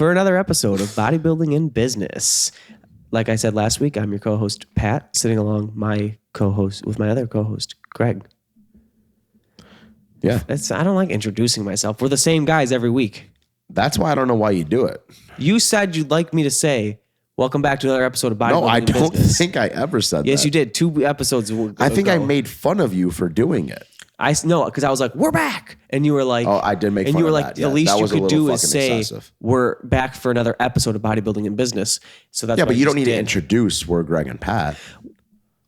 for another episode of Bodybuilding in Business. Like I said last week, I'm your co-host, Pat, sitting along my co-host with my other co-host, Greg. Yeah. I don't like introducing myself. We're the same guys every week. That's why I don't know why you do it. You said you'd like me to say, welcome back to another episode of Bodybuilding No, I in don't Business. think I ever said that. Yes, you did. 2 episodes ago. I think I made fun of you for doing it. No, because I was like, we're back. And you were like, oh, I did make fun of that. And you were like, Yeah, the least you could do is say, excessive. we're back for another episode of Bodybuilding in Business. So that's Yeah, what but I you don't just need to did. introduce we're Greg and Pat.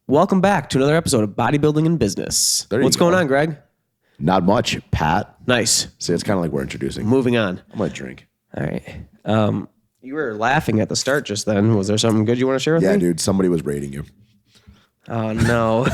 Welcome back to another episode of Bodybuilding in Business. There you What's go. going on, Greg? Not much, Pat. Nice. See, it's kind of like we're introducing. Moving on. I'm going to drink. All right. You were laughing at the start just then. Was there something good you want to share with Yeah, me? dude, somebody was rating you. Oh, no.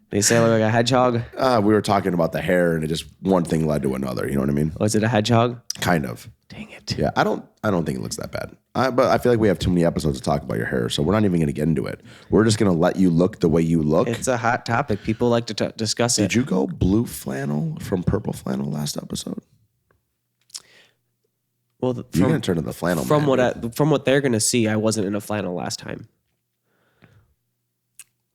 They say I look like a hedgehog? We were talking about the hair and it just one thing led to another. You know what I mean? Was it a hedgehog? Kind of. Dang it. Yeah, I don't think it looks that bad. But I feel like we have too many episodes to talk about your hair, so we're not even going to get into it. We're just going to let you look the way you look. It's a hot topic. People like to discuss it. Did you go blue flannel from purple flannel last episode? Well, You're going to turn into the flannel from man, from what they're going to see, I wasn't in a flannel last time.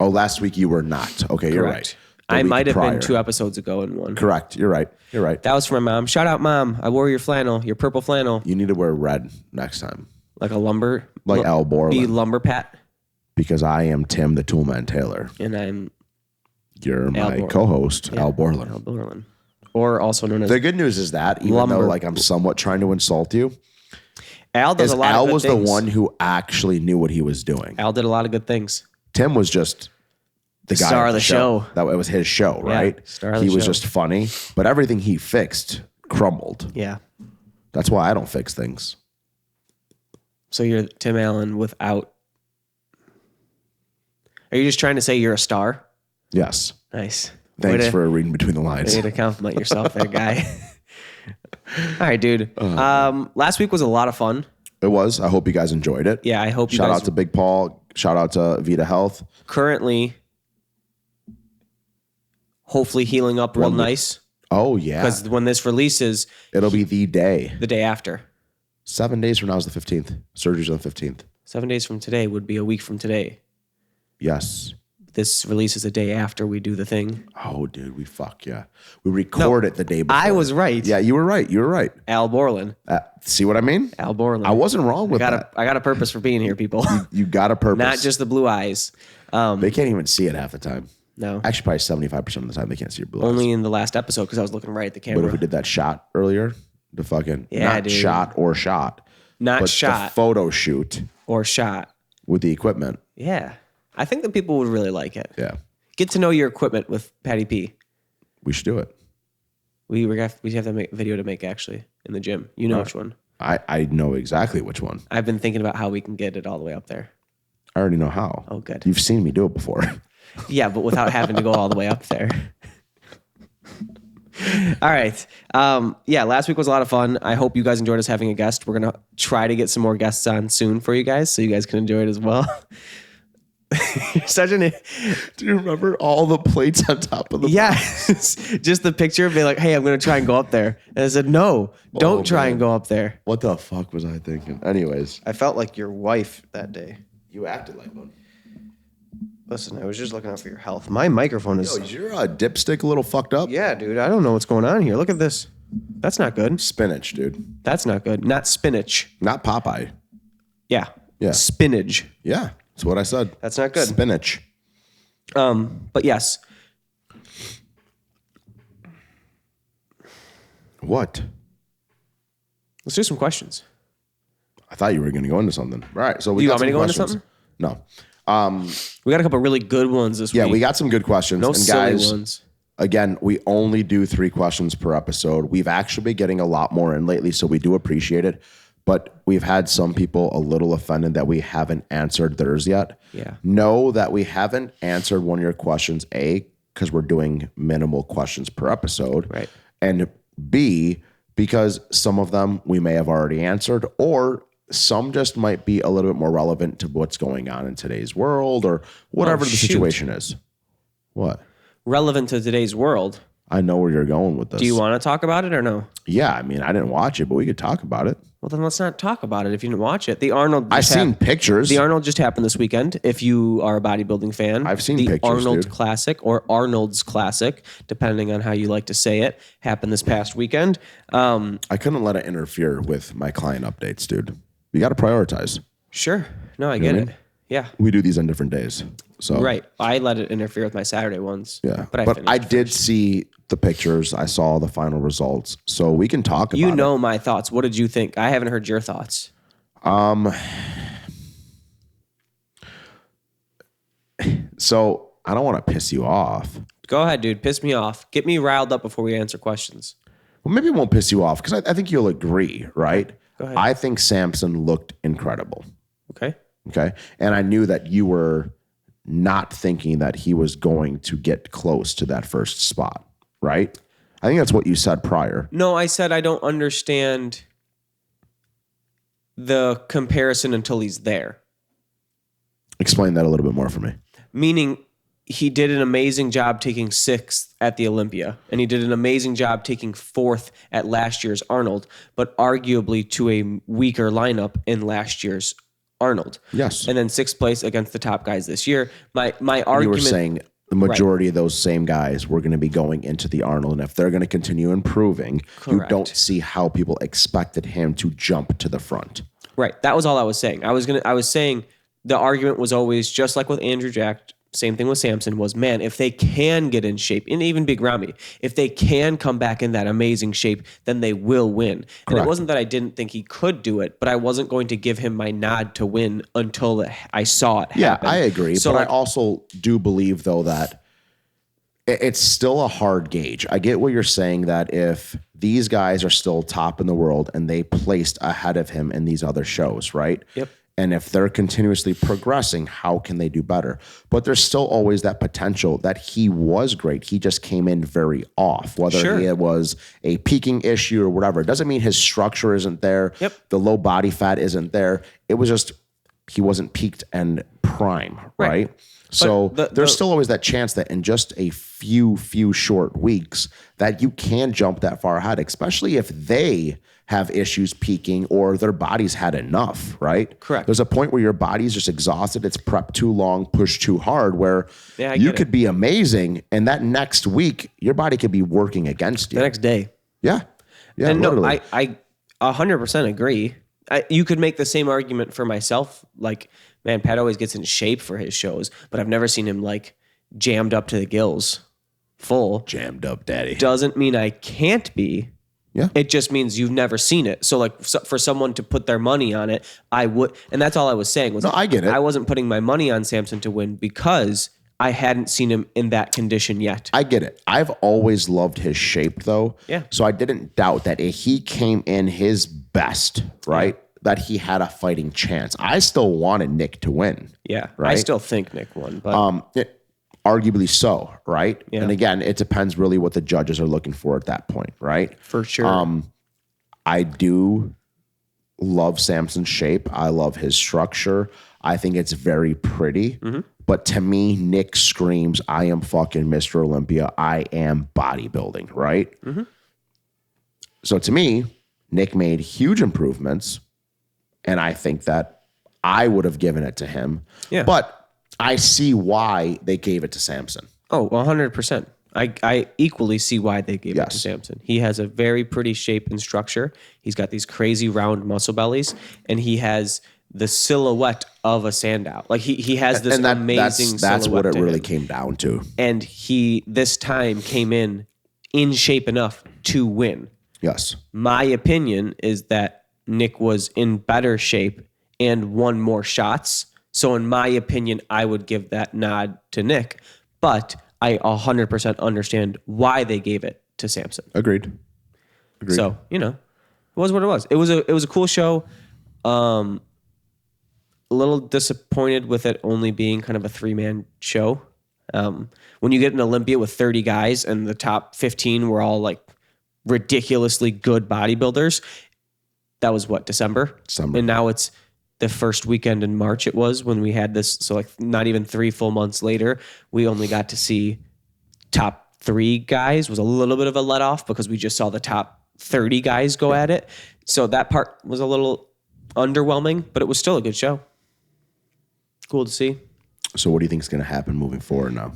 Oh, last week you were not. Okay, you're right. The I week might have prior. been 2 episodes ago in one. Correct. You're right. You're right. That was for my mom. Shout out, Mom. I wore your flannel, your purple flannel, You need to wear red next time, like a lumber. like Al Be Borland, lumber pat. because I am Tim the Toolman Taylor. And I'm You're my Borland. co-host, Al Borland. Al Borland. Or also known as The good news is that even Lumber. though like I'm somewhat trying to insult you, Al does is a lot Al of good was things. the one who actually knew what he was doing. Al did a lot of good things. Tim was just the guy star at of the show. That it was his show, right? star of he the was show. just funny, but everything he fixed crumbled. Yeah. That's why I don't fix things. So you're Tim Allen without. Are you just trying to say you're a star? Yes. Nice. Thanks for reading between the lines. Way to compliment yourself there, guy. All right, dude. Last week was a lot of fun. It was. I hope you guys enjoyed it. Yeah, I hope you Shout guys out to Big Paul. Shout out to Vita Health. currently hopefully healing up real nice. Oh, yeah. Because when this releases, It'll be the day. the day after. 7 days from now is the 15th. Surgery's on the 15th. 7 days from today would be a week from today. Yes. This releases a day after we do the thing. Oh, dude, we fuck, yeah. We record it the day before. I was right. Yeah, you were right. You were right. Al Borland. See what I mean? Al Borland. I wasn't wrong with that. I got a purpose for being here, people. You got a purpose. Not just the blue eyes. They can't even see it half the time. No. Actually, probably 75% of the time they can't see your blue Only eyes. in the last episode because I was looking right at the But if camera. we did that shot earlier, the fucking Yeah, not dude. shot or shot, Not but shot the photo shoot or shot. with the equipment. Yeah. I think that people would really like it. Yeah, Get to know your equipment with Patty P. we should do it. We have to make a video to make actually in the gym. You know which one. I know exactly which one. I've been thinking about how we can get it all the way up there. I already know how. Oh, good. You've seen me do it before. Yeah, but without having to go all the way up there. All right. Yeah, last week was a lot of fun. I hope you guys enjoyed us having a guest. We're going to try to get some more guests on soon for you guys so you guys can enjoy it as well. You're such an... Do you remember all the plates on top of the Yes. Just the picture of being like, hey, I'm going to try and go up there. And I said, no, don't try and go up there. What the fuck was I thinking? Anyways. I felt like your wife that day. You acted like one. Listen, I was just looking out for your health. My microphone is... Yo, is your dipstick a little fucked up? Yeah, dude. I don't know what's going on here. Look at this. That's not good. Spinach, dude. That's not good. Not spinach. Not Popeye. Yeah. Yeah. Spinach. Yeah, that's what I said. That's not good. Spinach. But yes. What? Let's do some questions. I thought you were going to go into something. All right, so we Do you got want me some to go into questions. something? No. We got a couple really good ones this Yeah, week. we got some good questions. no and silly guys, ones. again, we only do 3 questions per episode. We've actually been getting a lot more in lately, so we do appreciate it. But we've had some people a little offended that we haven't answered theirs yet. Yeah. Know that we haven't answered one of your questions, A, because we're doing minimal questions per episode. Right. And B, because some of them we may have already answered, or some just might be a little bit more relevant to what's going on in today's world or whatever the shoot. situation is. What? Relevant to today's world. I know where you're going with this. Do you want to talk about it or no? Yeah, I mean, I didn't watch it, but we could talk about it. Well, then let's not talk about it if you didn't watch it. The Arnold. I've seen pictures. The Arnold just happened this weekend. If you are a bodybuilding fan, I've seen the pictures, Arnold dude. Classic or Arnold's Classic, depending on how you like to say it, happened this past weekend. I couldn't let it interfere with my client updates, dude. You got to prioritize. Sure. No, I get it. Yeah. We do these on different days. So Right. I let it interfere with my Saturday ones. Yeah. But But I finished did first. see the pictures. I saw the final results. So we can talk about You it. know my thoughts. What did you think? I haven't heard your thoughts. So I don't want to piss you off. Go ahead, dude. Piss me off. Get me riled up before we answer questions. Well, maybe it won't piss you off because I think you'll agree, right? Go ahead. I think Samson looked incredible. Okay. Okay. And I knew that you were not thinking that he was going to get close to that first spot, right? I think that's what you said prior. No, I said I don't understand the comparison until he's there. Explain that a little bit more for me. Meaning he did an amazing job taking 6th at the Olympia, and he did an amazing job taking 4th at last year's Arnold, but arguably to a weaker lineup in last year's Arnold. Yes. And then 6th place against the top guys this year. My You argument were saying the majority of those same guys were going to be going into the Arnold. And if they're going to continue improving, you Correct. don't see how people expected him to jump to the front. Right. That was all I was saying. I was saying the argument was always just like with Andrew Jack, same thing with Samson was, man, if they can get in shape, and even Big Ramy, if they can come back in that amazing shape, then they will win. And Correct. it wasn't that I didn't think he could do it, but I wasn't going to give him my nod to win until I saw it happen. Yeah, I agree. So but like, I also do believe, though, that it's still a hard gauge. I get what you're saying, that if these guys are still top in the world and they placed ahead of him in these other shows, right? Yep. And if they're continuously progressing, how can they do better? But there's still always that potential that he was great. He just came in very off, whether Sure. it was a peaking issue or whatever. It doesn't mean his structure isn't there. Yep. The low body fat isn't there. It was just he wasn't peaked and prime, right? So there's still always that chance that in just a few short weeks that you can jump that far ahead, especially if they have issues peaking or their body's had enough, right? Correct. There's a point where your body's just exhausted. It's prepped too long, pushed too hard, where I you get could be amazing. And that next week, your body could be working against you. the next day. Yeah. Yeah. And literally. no, I 100% agree. You could make the same argument for myself. Like, man, Pat always gets in shape for his shows, but I've never seen him like jammed up to the gills full. Jammed up, daddy. Doesn't mean I can't be. Yeah. It just means you've never seen it. So like for someone to put their money on it, I would. And that's all I was saying was, No, I get it. I wasn't putting my money on Samson to win because I hadn't seen him in that condition yet. I get it. I've always loved his shape, though. Yeah. So I didn't doubt that if he came in his best, right, that he had a fighting chance. I still wanted Nick to win. Yeah. I Right? still think Nick won, but Arguably so, right? Yeah. And again, it depends really what the judges are looking for at that point, right? for sure. I do love Samson's shape. I love his structure. I think it's very pretty. Mm-hmm. But to me, Nick screams, I am fucking Mr. Olympia. I am bodybuilding, right? Mm-hmm. So to me, Nick made huge improvements. And I think that I would have given it to him. Yeah. But I see why they gave it to Samson. Oh, 100%. I equally see why they gave it to Yes. Samson. He has a very pretty shape and structure. He's got these crazy round muscle bellies, and he has the silhouette of a Sandow. Like he has this amazing that's what silhouette it to really him. came down to. And he this time came in shape enough to win. Yes. My opinion is that Nick was in better shape and won more shots. So in my opinion, I would give that nod to Nick, but I 100% understand why they gave it to Samson. Agreed. So, it was what it was. It was a cool show. A little disappointed with it only being kind of a 3-man show. When you get an Olympia with 30 guys and the top 15 were all like ridiculously good bodybuilders, that was what, December? And now it's the first weekend in March it was when we had this. So like not even 3 full months later, we only got to see top 3 guys was a little bit of a let off because we just saw the top 30 guys go at it. So that part was a little underwhelming, but it was still a good show. Cool to see. So what do you think is going to happen moving forward now?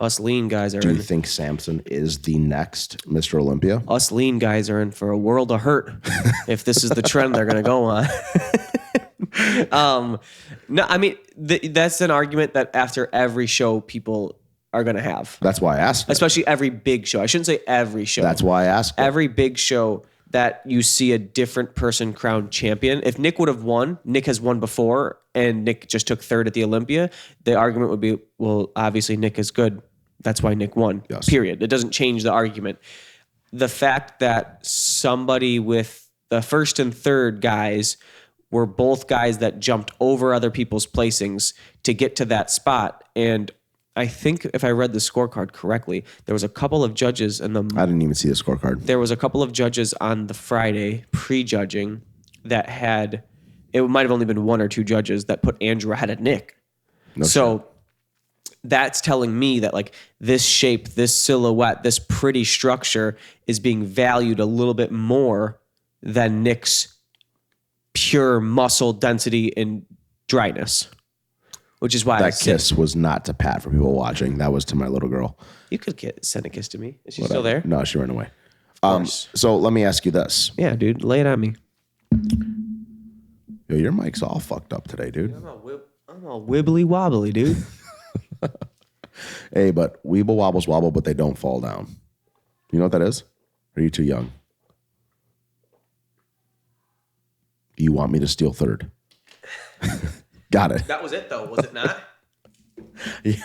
Us lean guys are Do you think Samson is the next Mr. Olympia? Us lean guys are in for a world of hurt if this is the trend they're going to go on. No, I mean, that's an argument that after every show people are going to have. That's why I asked. Especially every big show. I shouldn't say every show. That's why I asked. Every big show that you see a different person crowned champion. If Nick would have won, Nick has won before, and Nick just took 3rd at the Olympia, the argument would be, well, obviously Nick is good. That's why Nick won, period. It doesn't change the argument. The fact that somebody with the 1st and 3rd guys were both guys that jumped over other people's placings to get to that spot. And I think if I read the scorecard correctly, there was a couple of judges in the... I didn't even see the scorecard. There was a couple of judges on the Friday pre-judging that had... It might have only been 1 or 2 judges that put Andrew ahead of Nick. That's telling me that like this shape, this silhouette, this pretty structure is being valued a little bit more than Nick's pure muscle density and dryness, which is why that kiss was not to Pat for people watching. That was to my little girl. You could send a kiss to me. Is she still there? No, she ran away. So let me ask you this. Yeah, dude, lay it on me. Yo, your mic's all fucked up today, dude. I'm all wibbly wobbly, dude. Hey, but weeble wobbles wobble, but they don't fall down. You know what that is? Or are you too young? You want me to steal 3rd. Got it. That was it, though, was it not? Yeah.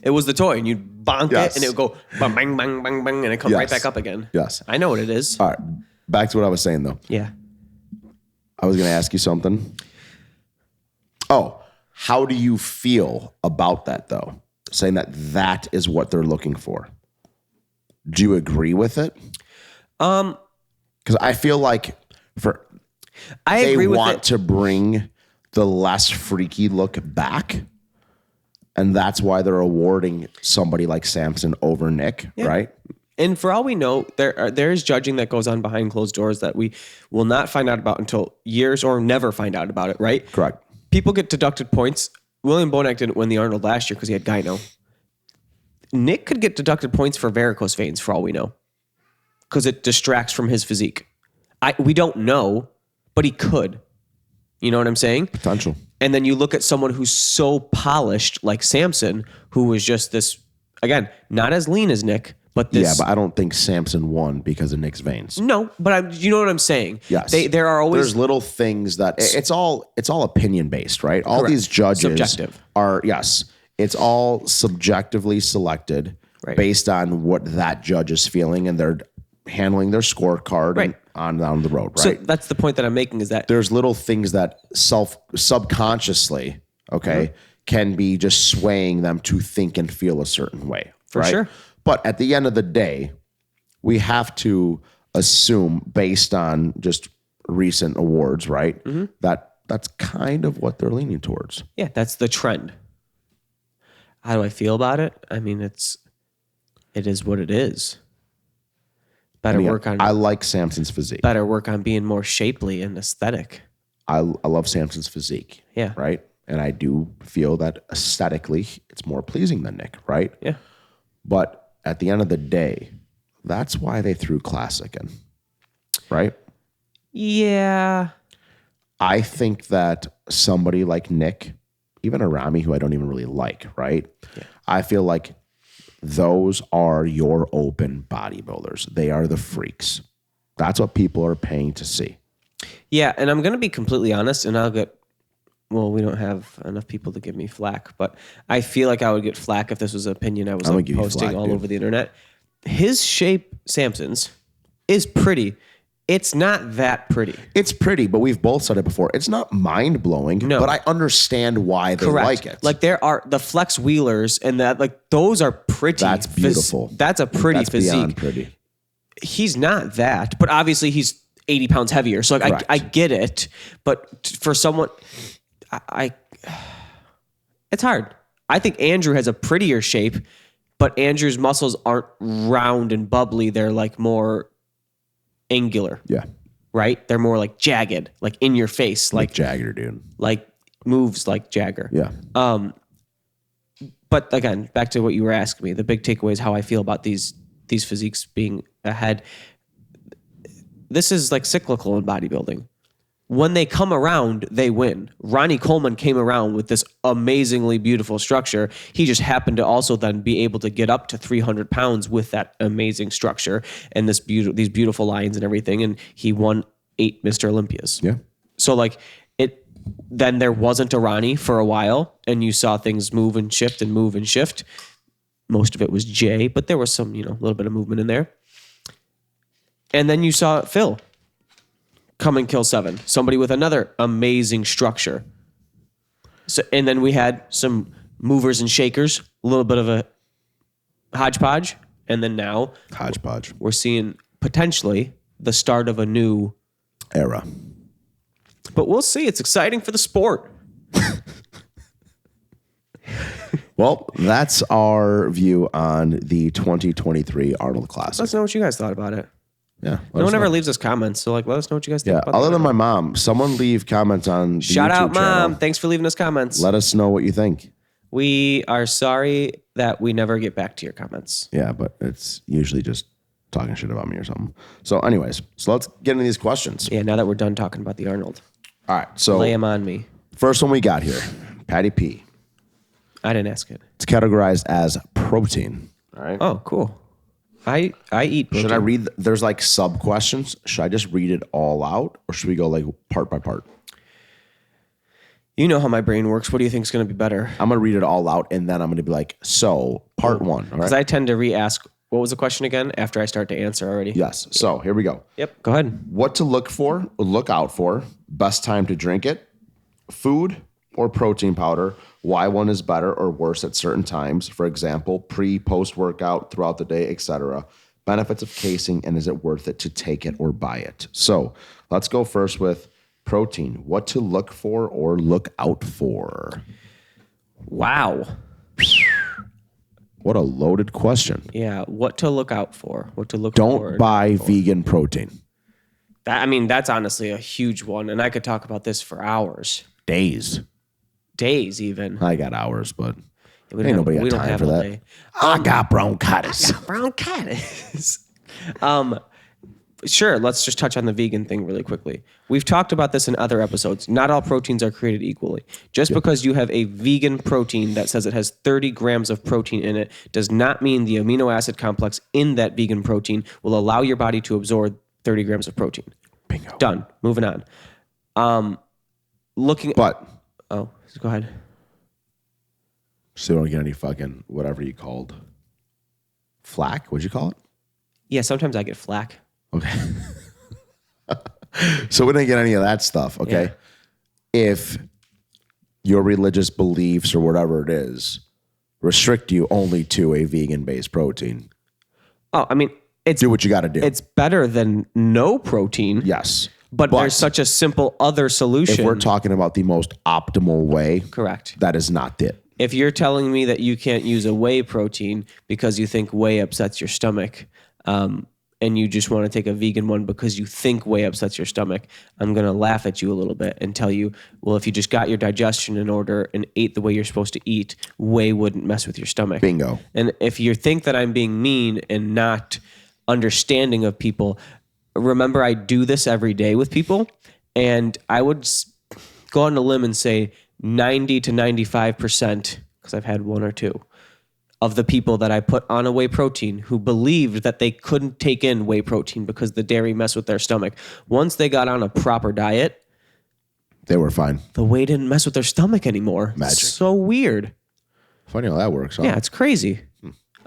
It was the toy, and you'd bonk it, and it would go bang, bang, bang, bang, bang, and it'd come right back up again. Yes. I know what it is. All right. Back to what I was saying, though. Yeah. I was going to ask you something. Oh, how do you feel about that, though? Saying that is what they're looking for. Do you agree with it? Because I feel like they want to bring the less freaky look back, and that's why they're awarding somebody like Samson over Nick, right? And for all we know, there is judging that goes on behind closed doors that we will not find out about until years or never find out about it, right? Correct. People get deducted points. William Bonac didn't win the Arnold last year because he had gyno. Nick could get deducted points for varicose veins for all we know because it distracts from his physique. We don't know, but he could. You know what I'm saying? Potential. And then you look at someone who's so polished like Samson, who was just this, again, not as lean as Nick, but this. Yeah, but I don't think Samson won because of Nick's veins. No, but you know what I'm saying? Yes. There are always... There's little things that... It's all opinion based, right? All these judges subjective. It's all subjectively selected based on what that judge is feeling, and they're handling their scorecard and on down the road, right? So that's the point that I'm making is that... There's little things that subconsciously, can be just swaying them to think and feel a certain way. For sure. But at the end of the day, we have to assume, based on just recent awards, right, that that's kind of what they're leaning towards. Yeah, that's the trend. How do I feel about it? I mean, it is what it is. I like Samson's physique. Better work on being more shapely and aesthetic. I love Samson's physique. Yeah. Right? And I do feel that aesthetically, it's more pleasing than Nick, right? Yeah. But at the end of the day, that's why they threw Classic in, right? Yeah. I think that somebody like Nick, even Arami, who I don't even really like, right? Yeah. I feel like those are your open bodybuilders. They are the freaks. That's what people are paying to see. Yeah, and I'm going to be completely honest, and we don't have enough people to give me flack, but I feel like I would get flack if this was an opinion I was posting all over the internet. His shape, Samson's, is pretty. It's not that pretty. It's pretty, but we've both said it before. It's not mind-blowing, but I understand why they like it. Like there are the flex wheelers and that, like those are pretty. That's beautiful. That's a pretty physique. Beyond pretty. He's not that, but obviously he's 80 pounds heavier. So like I get it, but for someone... it's hard. I think Andrew has a prettier shape, but Andrew's muscles aren't round and bubbly. They're like more angular. Yeah. Right? They're more like jagged, like in your face. Like Jagger, dude. Like moves like Jagger. Yeah. But again, back to what you were asking me, the big takeaway is how I feel about these physiques being ahead. This is like cyclical in bodybuilding. When they come around, they win. Ronnie Coleman came around with this amazingly beautiful structure. He just happened to also then be able to get up to 300 pounds with that amazing structure and these beautiful lines and everything. And he won 8 Mr. Olympias. Yeah. So like then there wasn't a Ronnie for a while, and you saw things move and shift and move and shift. Most of it was Jay, but there was some, little bit of movement in there. And then you saw Phil come and kill 7. Somebody with another amazing structure. So, and then we had some movers and shakers, a little bit of a hodgepodge. And then now hodgepodge. We're seeing potentially the start of a new era. But we'll see. It's exciting for the sport. Well, that's our view on the 2023 Arnold Classic. Let us know what you guys thought about it. Yeah. No one ever leaves us comments, so let us know what you guys think about it. Other than my mom, someone leave comments on the Shout YouTube out, Mom. channel. Thanks for leaving us comments. Let us know what you think. We are sorry that we never get back to your comments. Yeah, but it's usually just talking shit about me or something. So anyways, let's get into these questions. Yeah, now that we're done talking about the Arnold. All right, so lay them on me. First one we got here, Patty P. I didn't ask it. It's categorized as protein. All right. Oh, cool. I eat protein. Should I read? There's like sub questions. Should I just read it all out, or should we go like part by part? You know how my brain works. What do you think is going to be better? I'm going to read it all out, and then I'm going to be like, so part 1. All right. Because I tend to re-ask, what was the question again, after I start to answer already? Yes. So here we go. Yep. Go ahead. What to look out for, best time to drink it, food or protein powder, why one is better or worse at certain times, for example, pre, post workout, throughout the day, etc. Benefits of casing, and is it worth it to take it or buy it? So let's go first with protein. What to look for or look out for? Wow. What a loaded question. Yeah. What to look out for? What to look Don't buy vegan protein. That's honestly a huge one. And I could talk about this for hours. Days even. I got hours, but ain't nobody got time for that. I got bronchitis. Sure, let's just touch on the vegan thing really quickly. We've talked about this in other episodes. Not all proteins are created equally. Just because you have a vegan protein that says it has 30 grams of protein in it does not mean the amino acid complex in that vegan protein will allow your body to absorb 30 grams of protein. Bingo. Done. Moving on. Oh, go ahead. So you don't get any fucking whatever you called. Flack? What'd you call it? Yeah, sometimes I get flack. Okay. So we didn't get any of that stuff, okay? Yeah. If your religious beliefs or whatever it is restrict you only to a vegan-based protein. Oh, I mean, do what you got to do. It's better than no protein. Yes. But there's such a simple other solution. If we're talking about the most optimal way, correct. That is not it. If you're telling me that you can't use a whey protein because you think whey upsets your stomach, and you just want to take a vegan one because you think whey upsets your stomach, I'm going to laugh at you a little bit and tell you, well, if you just got your digestion in order and ate the way you're supposed to eat, whey wouldn't mess with your stomach. Bingo. And if you think that I'm being mean and not understanding of people, remember I do this every day with people, and I would go on a limb and say 90 to 95%, because I've had one or two, of the people that I put on a whey protein who believed that they couldn't take in whey protein because the dairy messed with their stomach. Once they got on a proper diet, they were fine. The whey didn't mess with their stomach anymore. Magic. So weird. Funny how that works, huh? Yeah, it's crazy.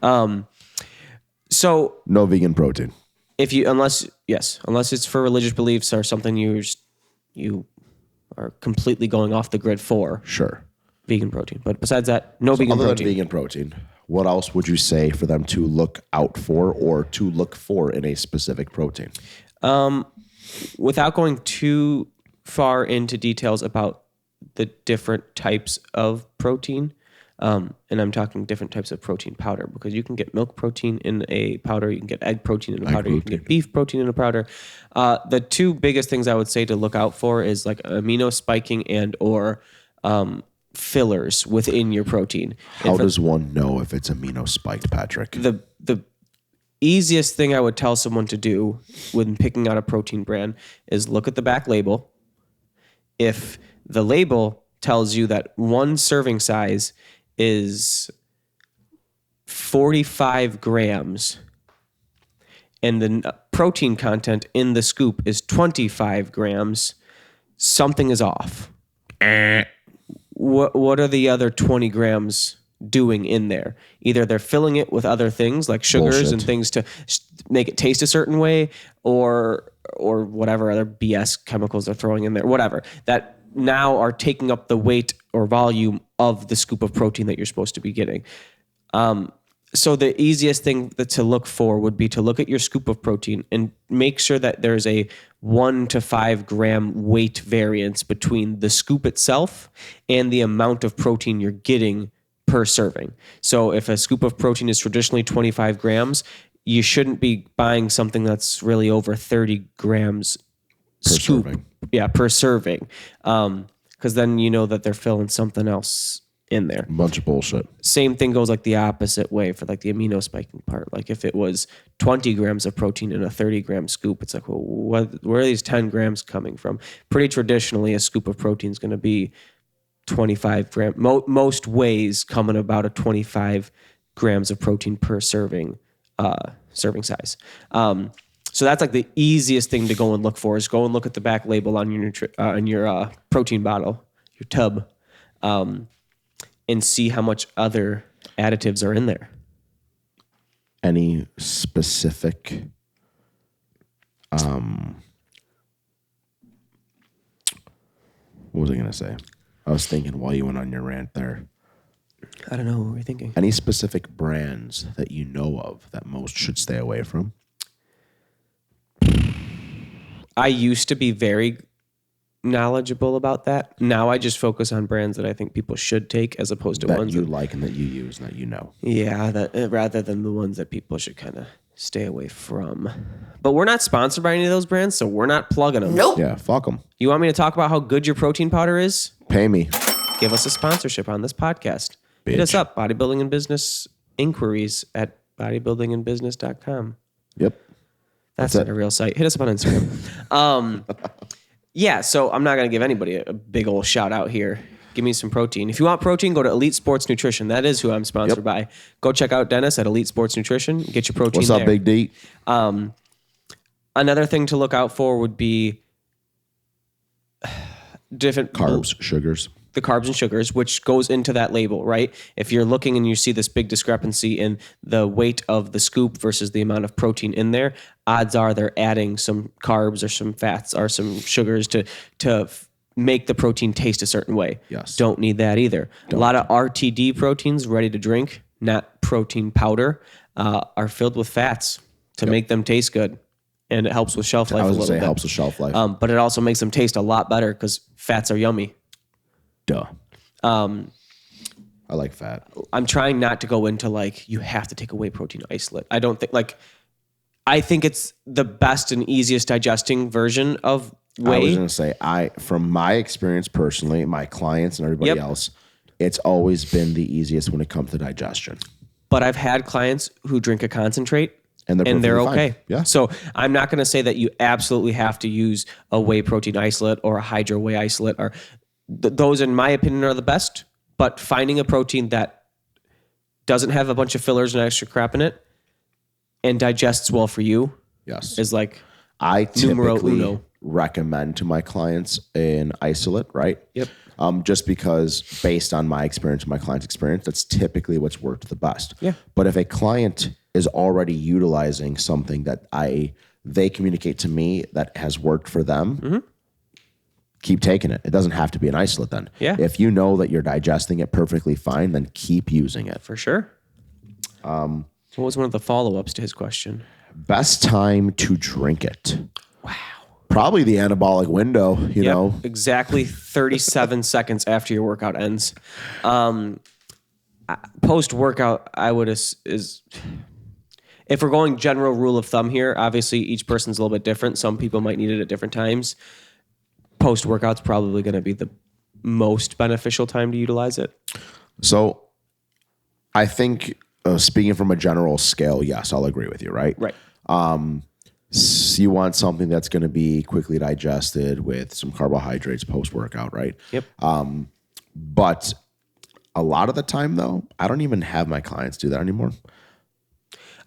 So no vegan protein. Unless it's for religious beliefs or something you are completely going off the grid for. Sure. Vegan protein. But besides that, no vegan protein. Other than vegan protein, what else would you say for them to look out for or to look for in a specific protein? Without going too far into details about the different types of protein, And I'm talking different types of protein powder, because you can get milk protein in a powder, you can get egg protein in a powder, you can get beef protein in a powder. The two biggest things I would say to look out for is like amino spiking and or fillers within your protein. How does one know if it's amino spiked, Patrick? The easiest thing I would tell someone to do when picking out a protein brand is look at the back label. If the label tells you that one serving size is 45 grams and the protein content in the scoop is 25 grams, something is off. What are the other 20 grams doing in there? Either they're filling it with other things like sugars and things to make it taste a certain way, or whatever other BS chemicals they're throwing in there, whatever, that now are taking up the weight or volume of the scoop of protein that you're supposed to be getting. So the easiest thing to look for would be to look at your scoop of protein and make sure that there's a 1 to 5 gram weight variance between the scoop itself and the amount of protein you're getting per serving. So if a scoop of protein is traditionally 25 grams, you shouldn't be buying something that's really over 30 grams per scoop. serving. Yeah, per serving. Because then you know that they're filling something else in there. A bunch of bullshit. Same thing goes like the opposite way for like the amino spiking part. Like if it was 20 grams of protein in a 30 gram scoop, it's like, well, where are these 10 grams coming from? Pretty traditionally, a scoop of protein is going to be 25 gram. Most ways coming about a 25 grams of protein per serving size. So that's like the easiest thing to go and look for, is go and look at the back label on your protein bottle, your tub, and see how much other additives are in there. Any specific what was I going to say? I was thinking while you went on your rant there. I don't know what we're thinking. Any specific brands that you know of that most should stay away from? I used to be very knowledgeable about that. Now I just focus on brands that I think people should take, as opposed to that ones you like and that you use and that you know. Yeah, that rather than the ones that people should kind of stay away from. But we're not sponsored by any of those brands, so we're not plugging them. Nope. Yeah, fuck them. You want me to talk about how good your protein powder is? Pay me. Give us a sponsorship on this podcast. Bitch. Hit us up, bodybuilding and business inquiries at bodybuildingandbusiness.com. Yep. That's not a real site. Hit us up on Instagram. Yeah, so I'm not going to give anybody a big old shout out here. Give me some protein. If you want protein, go to Elite Sports Nutrition. That is who I'm sponsored by. Go check out Dennis at Elite Sports Nutrition. Get your protein What's up, there. Big D? Another thing to look out for would be different Carbs, sugars. the carbs and sugars, which goes into that label, right? If you're looking and you see this big discrepancy in the weight of the scoop versus the amount of protein in there, odds are they're adding some carbs or some fats or some sugars to make the protein taste a certain way. Yes. Don't need that either. A lot of RTD proteins, ready to drink, not protein powder, are filled with fats to make them taste good. And it helps with shelf life a little bit. It helps with shelf life. But it also makes them taste a lot better because fats are yummy. Duh. I like fat. I'm trying not to go into like, you have to take a whey protein isolate. I don't think I think it's the best and easiest digesting version of whey. I was going to say, from my experience personally, my clients and everybody else, it's always been the easiest when it comes to digestion. But I've had clients who drink a concentrate and they're okay. Fine. Yeah. So I'm not going to say that you absolutely have to use a whey protein isolate or a hydro whey isolate. Or those, in my opinion, are the best. But finding a protein that doesn't have a bunch of fillers and extra crap in it and digests well for you, is like I numero typically uno. recommend to my clients an isolate, right? Yep. Just because based on my experience, my client's experience, that's typically what's worked the best. Yeah. But if a client is already utilizing something that they communicate to me that has worked for them, keep taking it. It doesn't have to be an isolate then. Yeah. If you know that you're digesting it perfectly fine, then keep using it. For sure. What was one of the follow-ups to his question? Best time to drink it. Wow. Probably the anabolic window, you know. Exactly 37 seconds after your workout ends. post workout, I would is if we're going general rule of thumb here, obviously each person's a little bit different. Some people might need it at different times. Post workout's probably going to be the most beneficial time to utilize it. So I think speaking from a general scale, yes, I'll agree with you, right? Right. So you want something that's going to be quickly digested with some carbohydrates post workout, right? Yep. But a lot of the time, though, I don't even have my clients do that anymore.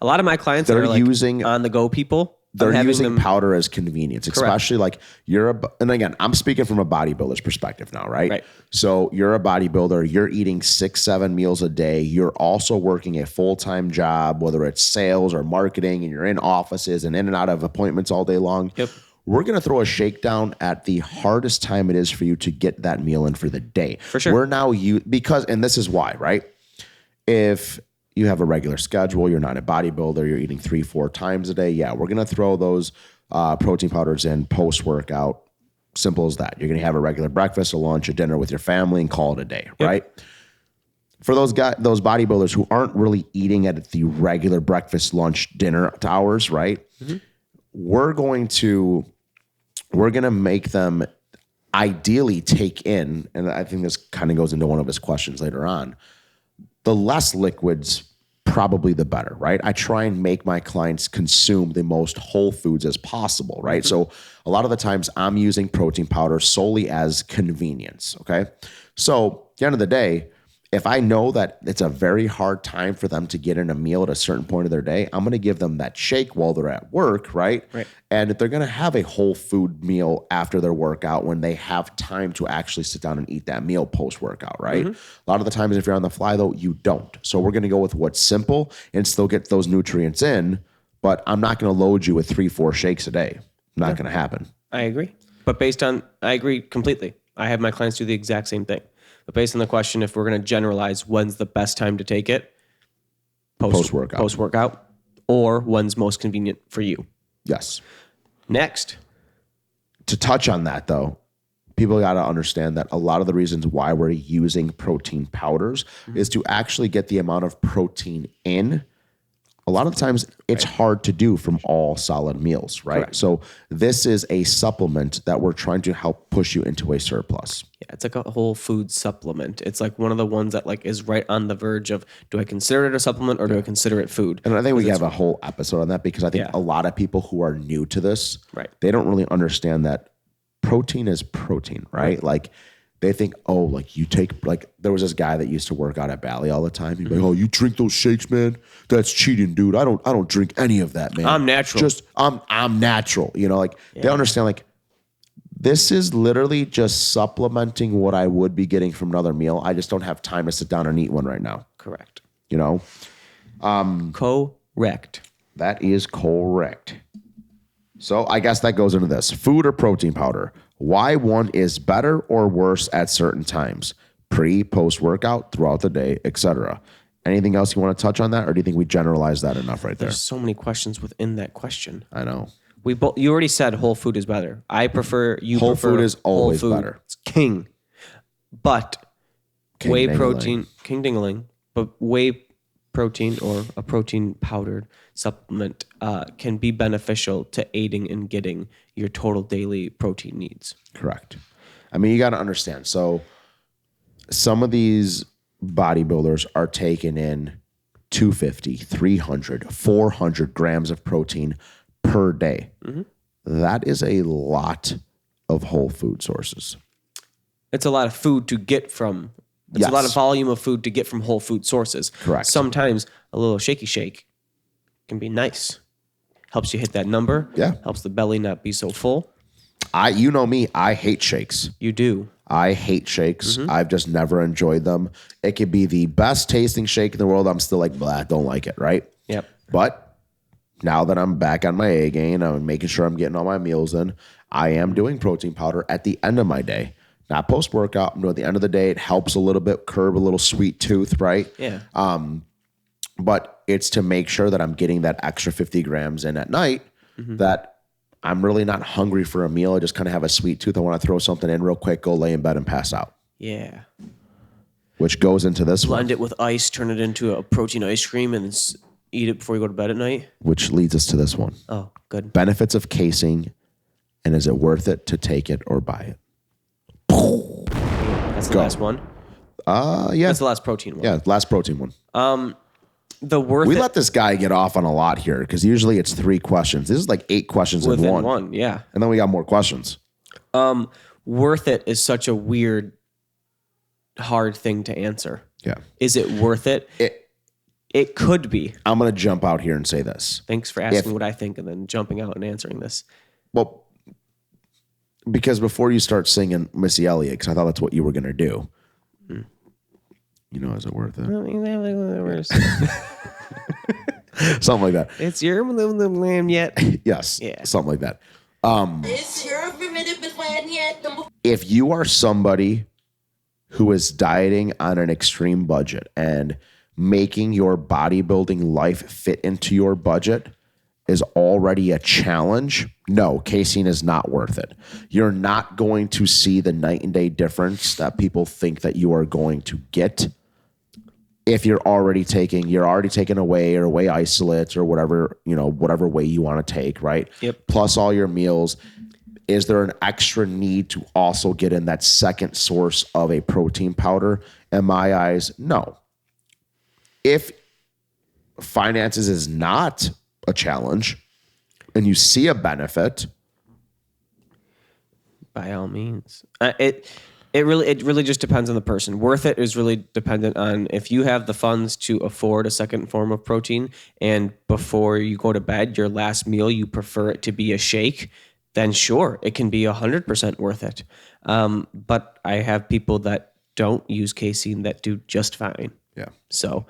A lot of my clients are like using on the go people. They're using powder as convenience, especially like and again, I'm speaking from a bodybuilder's perspective now, right? Right. So you're a bodybuilder, you're eating 6-7 meals a day. You're also working a full-time job, whether it's sales or marketing, and you're in offices and in and out of appointments all day long. Yep. We're going to throw a shakedown at the hardest time it is for you to get that meal in for the day. For sure. We're now and this is why, right? If you have a regular schedule, you're not a bodybuilder, you're eating 3-4 times a day. Yeah, we're going to throw those protein powders in post-workout. Simple as that. You're going to have a regular breakfast, a lunch, a dinner with your family and call it a day, right? For those bodybuilders who aren't really eating at the regular breakfast, lunch, dinner hours, right? Mm-hmm. We're going to make them ideally take in, and I think this kind of goes into one of his questions later on, the less liquids, probably the better, right? I try and make my clients consume the most whole foods as possible, right? Mm-hmm. So a lot of the times I'm using protein powder solely as convenience, okay? So at the end of the day, if I know that it's a very hard time for them to get in a meal at a certain point of their day, I'm going to give them that shake while they're at work, right? And if they're going to have a whole food meal after their workout when they have time to actually sit down and eat that meal post-workout, right? Mm-hmm. A lot of the times if you're on the fly, though, you don't. So we're going to go with what's simple and still get those nutrients in, but I'm not going to load you with 3-4 shakes a day. Not going to happen. I agree. But I agree completely. I have my clients do the exact same thing. But based on the question, if we're going to generalize when's the best time to take it, post-workout, or when's most convenient for you. Yes. Next. To touch on that, though, people got to understand that a lot of the reasons why we're using protein powders is to actually get the amount of protein in. A lot of the times it's hard to do from all solid meals, right? Correct. So this is a supplement that we're trying to help push you into a surplus. Yeah, it's like a whole food supplement. It's like one of the ones that like is right on the verge of, do I consider it a supplement or do I consider it food? And I think we have a whole episode on that because I think a lot of people who are new to this, they don't really understand that protein is protein, right? Like they think, oh, like you take, like there was this guy that used to work out at Bally all the time. He'd be like, oh, you drink those shakes, man? That's cheating, dude. I don't drink any of that, man. I'm natural. I'm natural. You know, like they understand like this is literally just supplementing what I would be getting from another meal. I just don't have time to sit down and eat one right now. Correct. You know? Correct. That is correct. So I guess that goes into this. Food or protein powder? Why one is better or worse at certain times? Pre, post-workout, throughout the day, etc. Anything else you want to touch on that, or do you think we generalized that enough right there? There's so many questions within that question. I know. You already said whole food is better. I prefer whole food is always better. It's king. But whey protein, king dingling, but whey protein or a protein powdered supplement can be beneficial to aiding in getting your total daily protein needs. Correct. I mean, you got to understand. So some of these bodybuilders are taking in 250, 300, 400 grams of protein per day. Mm-hmm. That is a lot of whole food sources. It's a lot of food to get from. It's a lot of volume of food to get from whole food sources. Correct. Sometimes a little shaky shake can be nice. Helps you hit that number. Yeah. Helps the belly not be so full. You know me, I hate shakes. You do. I hate shakes. Mm-hmm. I've just never enjoyed them. It could be the best tasting shake in the world. I'm still like, blah, don't like it, right? Yep. But now that I'm back on my A game, I'm making sure I'm getting all my meals in. I am doing protein powder at the end of my day. Not post-workout. I'm doing at the end of the day. It helps a little bit, curb a little sweet tooth, right? Yeah. But it's to make sure that I'm getting that extra 50 grams in at night, that I'm really not hungry for a meal. I just kind of have a sweet tooth. I want to throw something in real quick, go lay in bed and pass out. Yeah. which goes into this one. Blend it with ice, turn it into a protein ice cream, and eat it before you go to bed at night. Which leads us to this one. Oh, good. Benefits of casein, and is it worth it to take it or buy it? That's the last one? Yeah. That's the last protein one. Yeah, last protein one. We let this guy get off on a lot here because usually it's 3 questions. This is like 8 questions within in one. Yeah. And then we got more questions. Worth it is such a weird, hard thing to answer. Yeah. Is it worth it? It could be. I'm going to jump out here and say this. Thanks for asking what I think and then jumping out and answering this. Well, because before you start singing Missy Elliott, because I thought that's what you were going to do. You know, is it worth it? Something like that. It's your land yet. Yes. Yeah. Something like that. If you are somebody who is dieting on an extreme budget and making your bodybuilding life fit into your budget is already a challenge, no, casein is not worth it. You're not going to see the night and day difference that people think that you are going to get if you're already taking away or whey isolates or whatever whey you want to take, right? Yep. Plus all your meals. Is there an extra need to also get in that second source of a protein powder? In my eyes, no. If finances is not a challenge and you see a benefit, by all means. It really just depends on the person. Worth it is really dependent on if you have the funds to afford a second form of protein and before you go to bed, your last meal, you prefer it to be a shake, then sure, it can be 100% worth it. But I have people that don't use casein that do just fine. Yeah. So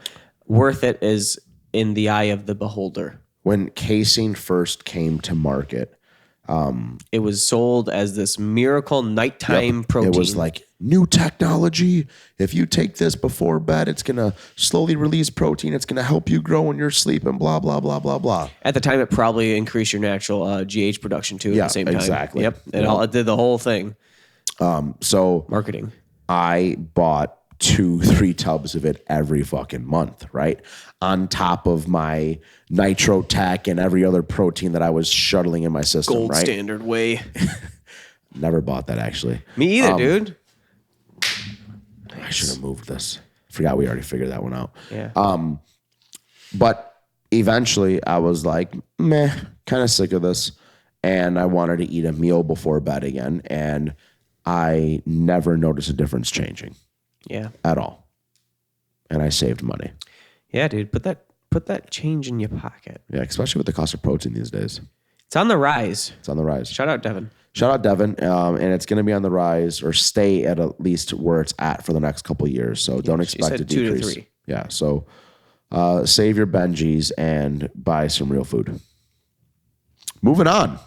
worth it is in the eye of the beholder. When casein first came to market, it was sold as this miracle nighttime protein. It was like new technology. If you take this before bed, it's going to slowly release protein. It's going to help you grow in your sleep and blah, blah, blah, blah, blah. At the time, it probably increased your natural GH production too at the same time. Exactly. Yep. It did the whole thing. So marketing. I bought 2-3 tubs of it every fucking month, right? On top of my Nitro Tech and every other protein that I was shuttling in my system, Gold right? standard whey. Never bought that actually. Me either, dude. I should have moved this. Forgot we already figured that one out. Yeah. But eventually I was like, meh, kind of sick of this. And I wanted to eat a meal before bed again. And I never noticed a difference changing. Yeah. At all. And I saved money. Yeah, dude. Put that change in your pocket. Yeah, especially with the cost of protein these days. It's on the rise. It's on the rise. Shout out Devin. And it's going to be on the rise or stay at least where it's at for the next couple of years. So don't expect to decrease. 2 to 3. Yeah. So save your Benjis and buy some real food. Moving on.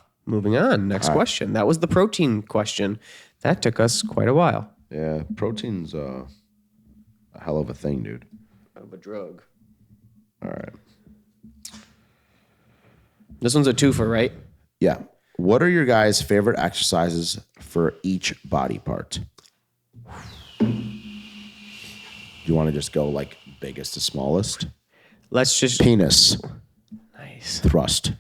Next question. That was the protein question. That took us quite a while. Yeah. Protein's a hell of a thing, dude. Of a drug. All right. This one's a twofer, right? Yeah. What are your guys' favorite exercises for each body part? Do you want to just go like biggest to smallest? Let's just penis. Nice. Thrust.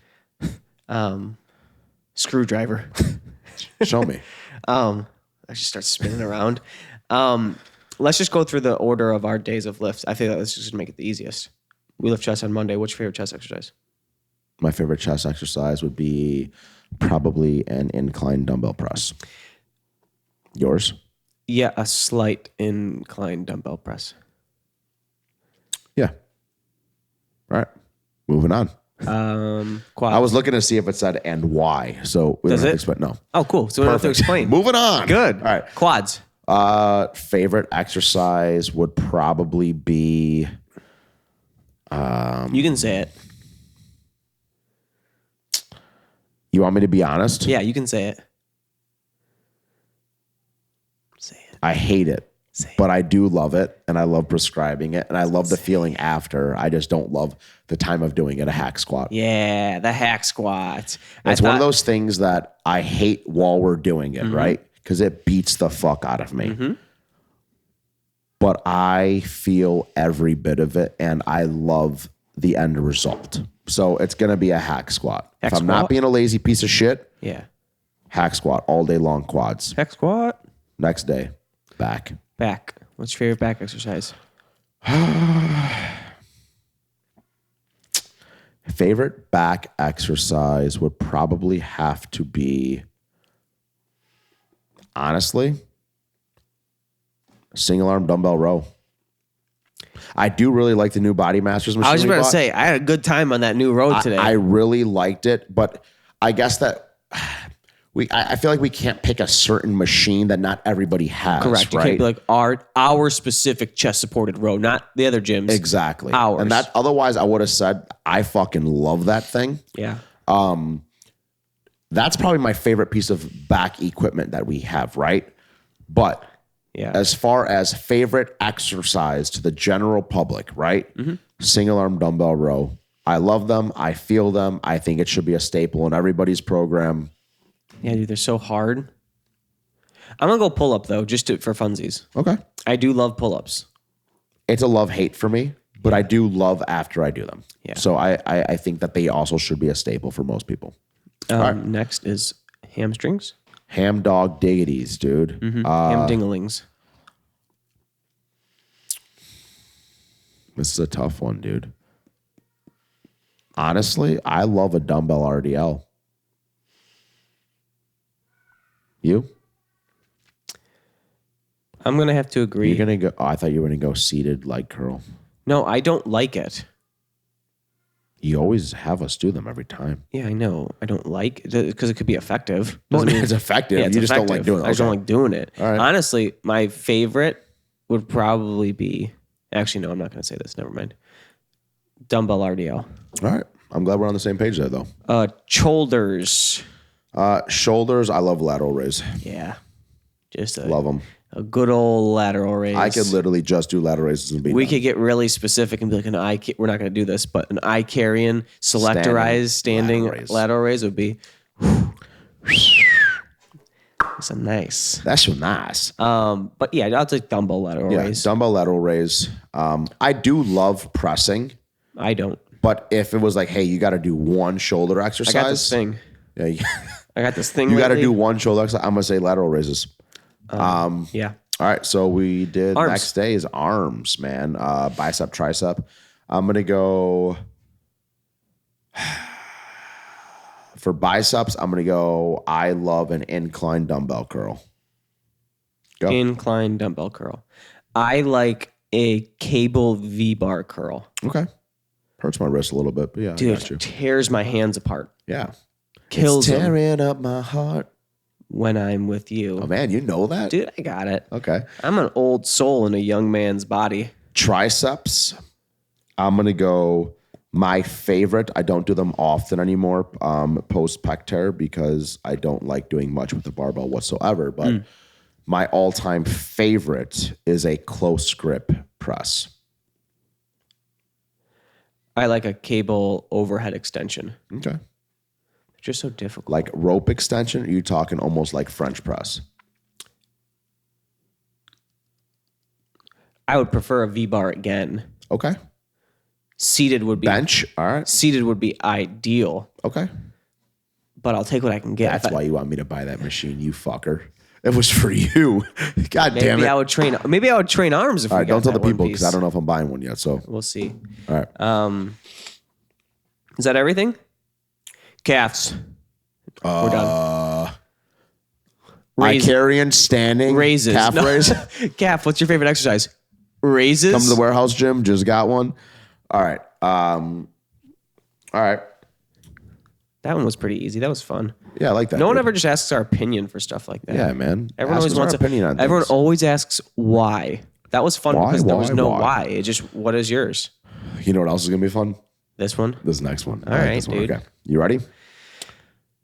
Screwdriver. Show me. I just start spinning around. Let's just go through the order of our days of lifts. I think that let's just make it the easiest. We lift chest on Monday. What's your favorite chest exercise? My favorite chest exercise would be probably an incline dumbbell press. Yours? Yeah, a slight incline dumbbell press. Yeah. All right. Moving on. Quads. I was looking to see if it said and why. So we don't have to explain. No. Oh, cool. So we don't have to explain. Moving on. Good. All right. Quads. Favorite exercise would probably be. You can say it. You want me to be honest? Yeah, you can say it. Say it. I hate it. But I do love it, and I love prescribing it, and I love the feeling after. I just don't love the time of doing it, a hack squat. Yeah, the hack squat. It's one of those things that I hate while we're doing it, right? Because it beats the fuck out of me. but I feel every bit of it, and I love the end result. So it's going to be a hack squat. If I'm not being a lazy piece of shit, hack squat all day long, quads. Hack squat. Next day, back. Back. What's your favorite back exercise? Favorite back exercise would probably have to be, honestly, single arm dumbbell row. I do really like the new Body Masters machine. I was about to say, I had a good time on that new road today. I really liked it, but I guess that I feel like we can't pick a certain machine that not everybody has. Correct. You can't be like our specific chest supported row, not the other gyms. Exactly. Ours. And that otherwise I would have said I fucking love that thing. Yeah. That's probably my favorite piece of back equipment that we have, right? But as far as favorite exercise to the general public, right? Single arm dumbbell row. I love them. I feel them. I think it should be a staple in everybody's program. Yeah, dude, they're so hard. I'm going to go pull up, though, just for funsies. Okay. I do love pull-ups. It's a love-hate for me, but I do love after I do them. Yeah. So I think that they also should be a staple for most people. Next is hamstrings. Ham dog diggities, dude. Ham dinglings. This is a tough one, dude. Honestly, I love a dumbbell RDL. You? I'm going to have to agree. You're going to go, I thought you were going to go seated leg curl. No, I don't like it. You always have us do them every time. Yeah, I know. I don't like it because it could be effective. Well, it's effective. Yeah, it's you just effective. don't like doing it. I just don't like doing it. All right. Honestly, my favorite would probably be... Actually, no, I'm not going to say this. Never mind. Dumbbell RDL. All right. I'm glad we're on the same page there, though. Shoulders. Shoulders, I love lateral raise. Yeah. Just love them. A good old lateral raise. I could literally just do lateral raises and be We done. could get really specific and be like, we're not going to do this, but an eye carrying, selectorized, standing lateral raise would be... That's a nice. That's so nice. But yeah, I'll take dumbbell lateral raise. Dumbbell lateral raise. I do love pressing. I don't. But if it was like, hey, you got to do one shoulder exercise. I got this thing. Yeah, I got this thing. You got to do one shoulder exercise. I'm going to say lateral raises. Yeah. All right. So we did Arms. Next day is arms, man. Bicep, tricep. I'm going to go for biceps. I'm going to go, I love an incline dumbbell curl. Go. Incline dumbbell curl. I like a cable V-bar curl. Okay. Hurts my wrist a little bit, but yeah, Dude, I got you. it tears my hands apart. Yeah. Kills it's them tearing up my heart. when I'm with you. Oh, man, you know that? Dude, I got it. Okay. I'm an old soul in a young man's body. Triceps. I'm going to go my favorite. I don't do them often anymore post pec tear because I don't like doing much with the barbell whatsoever. But my all-time favorite is a close grip press. I like a cable overhead extension. Okay. Just so difficult. Like rope extension, or are you talking almost like French press? I would prefer a V-bar again. Okay. Seated would be... Bench, all right. Seated would be ideal. Okay. But I'll take what I can get. That's why you want me to buy that machine, you fucker. It was for you. God damn it. Maybe I would train arms if All we right, got don't tell that the people one because piece. I don't know if I'm buying one yet. So We'll see. all right. Is that everything? Calves. We're done. Icarian standing Raises. calf No. raise. Calf, what's your favorite exercise? Raises? Come to the warehouse gym. Just got one. All right. All right. That one was pretty easy. That was fun. Yeah, I like that. No one dude. ever just asks our opinion for stuff like that. Yeah, man. Everyone Ask always us our wants opinion on Everyone things. always asks why. That was fun Why, because there was no why? why. It just, what is yours? You know what else is gonna be fun? This one? This next one. All right, this one. dude. Okay. You ready?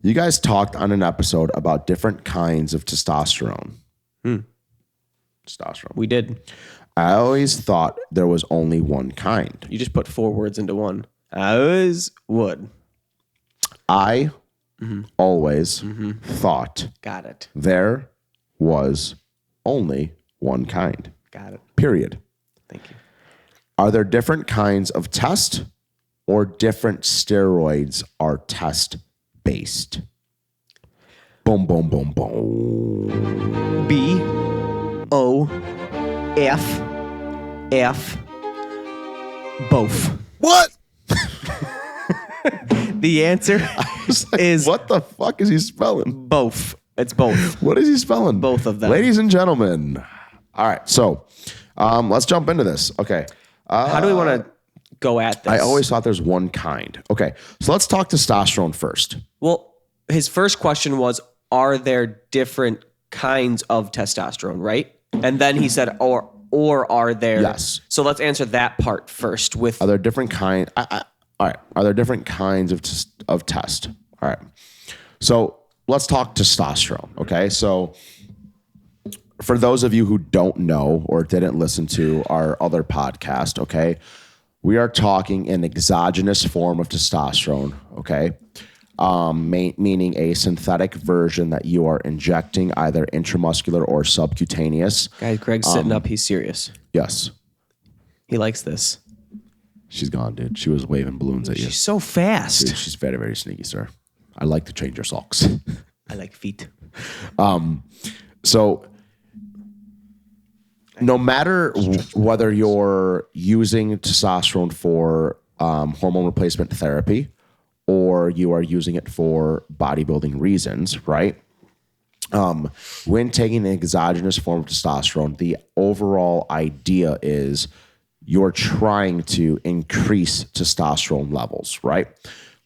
You guys talked on an episode about different kinds of testosterone. Testosterone. We did. I always thought there was only one kind. You just put 4 words into one. I always would. I always thought Got it. there was only one kind. Got it. Period. Thank you. Are there different kinds of test or different steroids are test based? Boom, boom, boom, boom. BOF both. What? The answer is what the fuck is he spelling? both. It's both. What is he spelling? Both of them. Ladies and gentlemen. All right. So let's jump into this. Okay. How do we want to go at this? I always thought there's one kind. Okay. So let's talk testosterone first. Well, his first question was, are there different kinds of testosterone, right? And then he said, or are there? Yes. So let's answer that part first with. Are there different kind? All right. Are there different kinds of test? All right. So let's talk testosterone. Okay. So for those of you who don't know or didn't listen to our other podcast, okay, we are talking an exogenous form of testosterone. Okay. Meaning a synthetic version that you are injecting either intramuscular or subcutaneous. Guys, Greg's sitting up. He's serious. Yes. He likes this. She's gone, dude. She was waving balloons at you. She's so fast. Dude, she's very, very sneaky, sir. I like to change your socks. I like feet. So no matter whether you're using testosterone for hormone replacement therapy or you are using it for bodybuilding reasons, right? When taking the exogenous form of testosterone, the overall idea is you're trying to increase testosterone levels, right?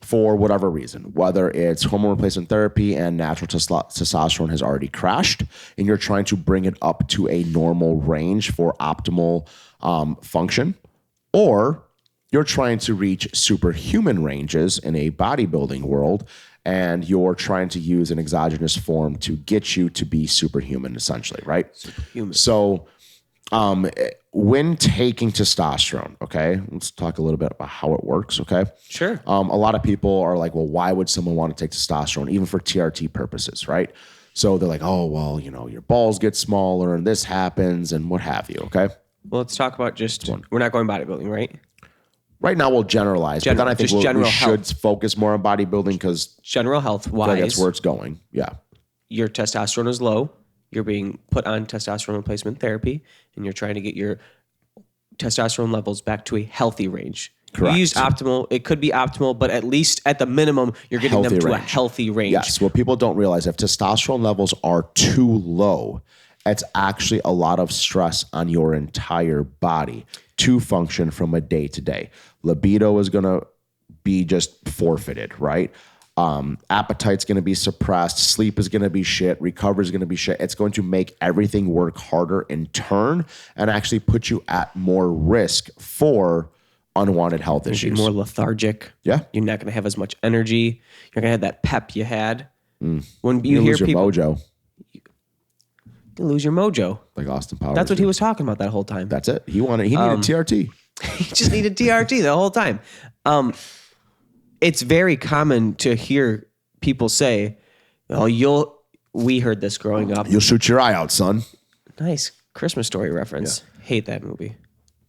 For whatever reason, whether it's hormone replacement therapy and natural testosterone has already crashed and you're trying to bring it up to a normal range for optimal function, or you're trying to reach superhuman ranges in a bodybuilding world and you're trying to use an exogenous form to get you to be superhuman, essentially, right? Superhuman. So when taking testosterone, okay, let's talk a little bit about how it works, okay? Sure. A lot of people are like, well, why would someone want to take testosterone, even for TRT purposes, right? So they're like, oh, well, you know, your balls get smaller and this happens and what have you, okay? Well, let's talk about we're not going bodybuilding, right? Right now we'll generalize, but then I think we should focus more on bodybuilding because general health-wise, that's where it's going, yeah. Your testosterone is low. You're being put on testosterone replacement therapy, and you're trying to get your testosterone levels back to a healthy range. Correct. You used optimal. It could be optimal, but at least at the minimum, you're getting them to a healthy range. Yes. What people don't realize, if testosterone levels are too low, it's actually a lot of stress on your entire body to function from a day to day. Libido is going to be just forfeited, right? Appetite's going to be suppressed. Sleep is going to be shit. Recovery is going to be shit. It's going to make everything work harder in turn and actually put you at more risk for unwanted health issues. More lethargic. Yeah. You're not going to have as much energy. You're going to have that pep you had. When you hear lose your people, mojo. You lose your mojo. Like Austin Powers. That's what he was talking about that whole time. That's it. He needed TRT. He just needed TRT the whole time. It's very common to hear people say, "Oh, we heard this growing up. You'll shoot your eye out, son." Nice Christmas Story reference. Yeah. Hate that movie.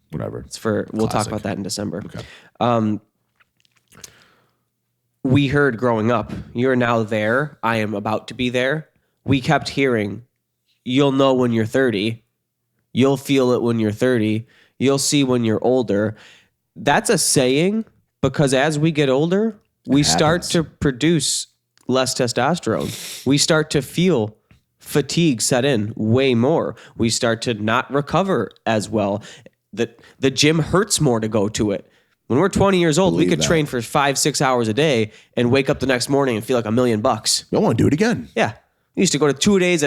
Whatever. It's we'll talk about that in December. Okay. We heard growing up, "You're now there. I am about to be there." We kept hearing, "You'll know when you're 30. You'll feel it when you're 30. You'll see when you're older." That's a saying. Because as we get older, we start to produce less testosterone. We start to feel fatigue set in way more. We start to not recover as well. The gym hurts more to go to it. When we're 20 years old, we could train for 5-6 hours a day and wake up the next morning and feel like $1 million. I want to do it again. Yeah. We used to go to 2 days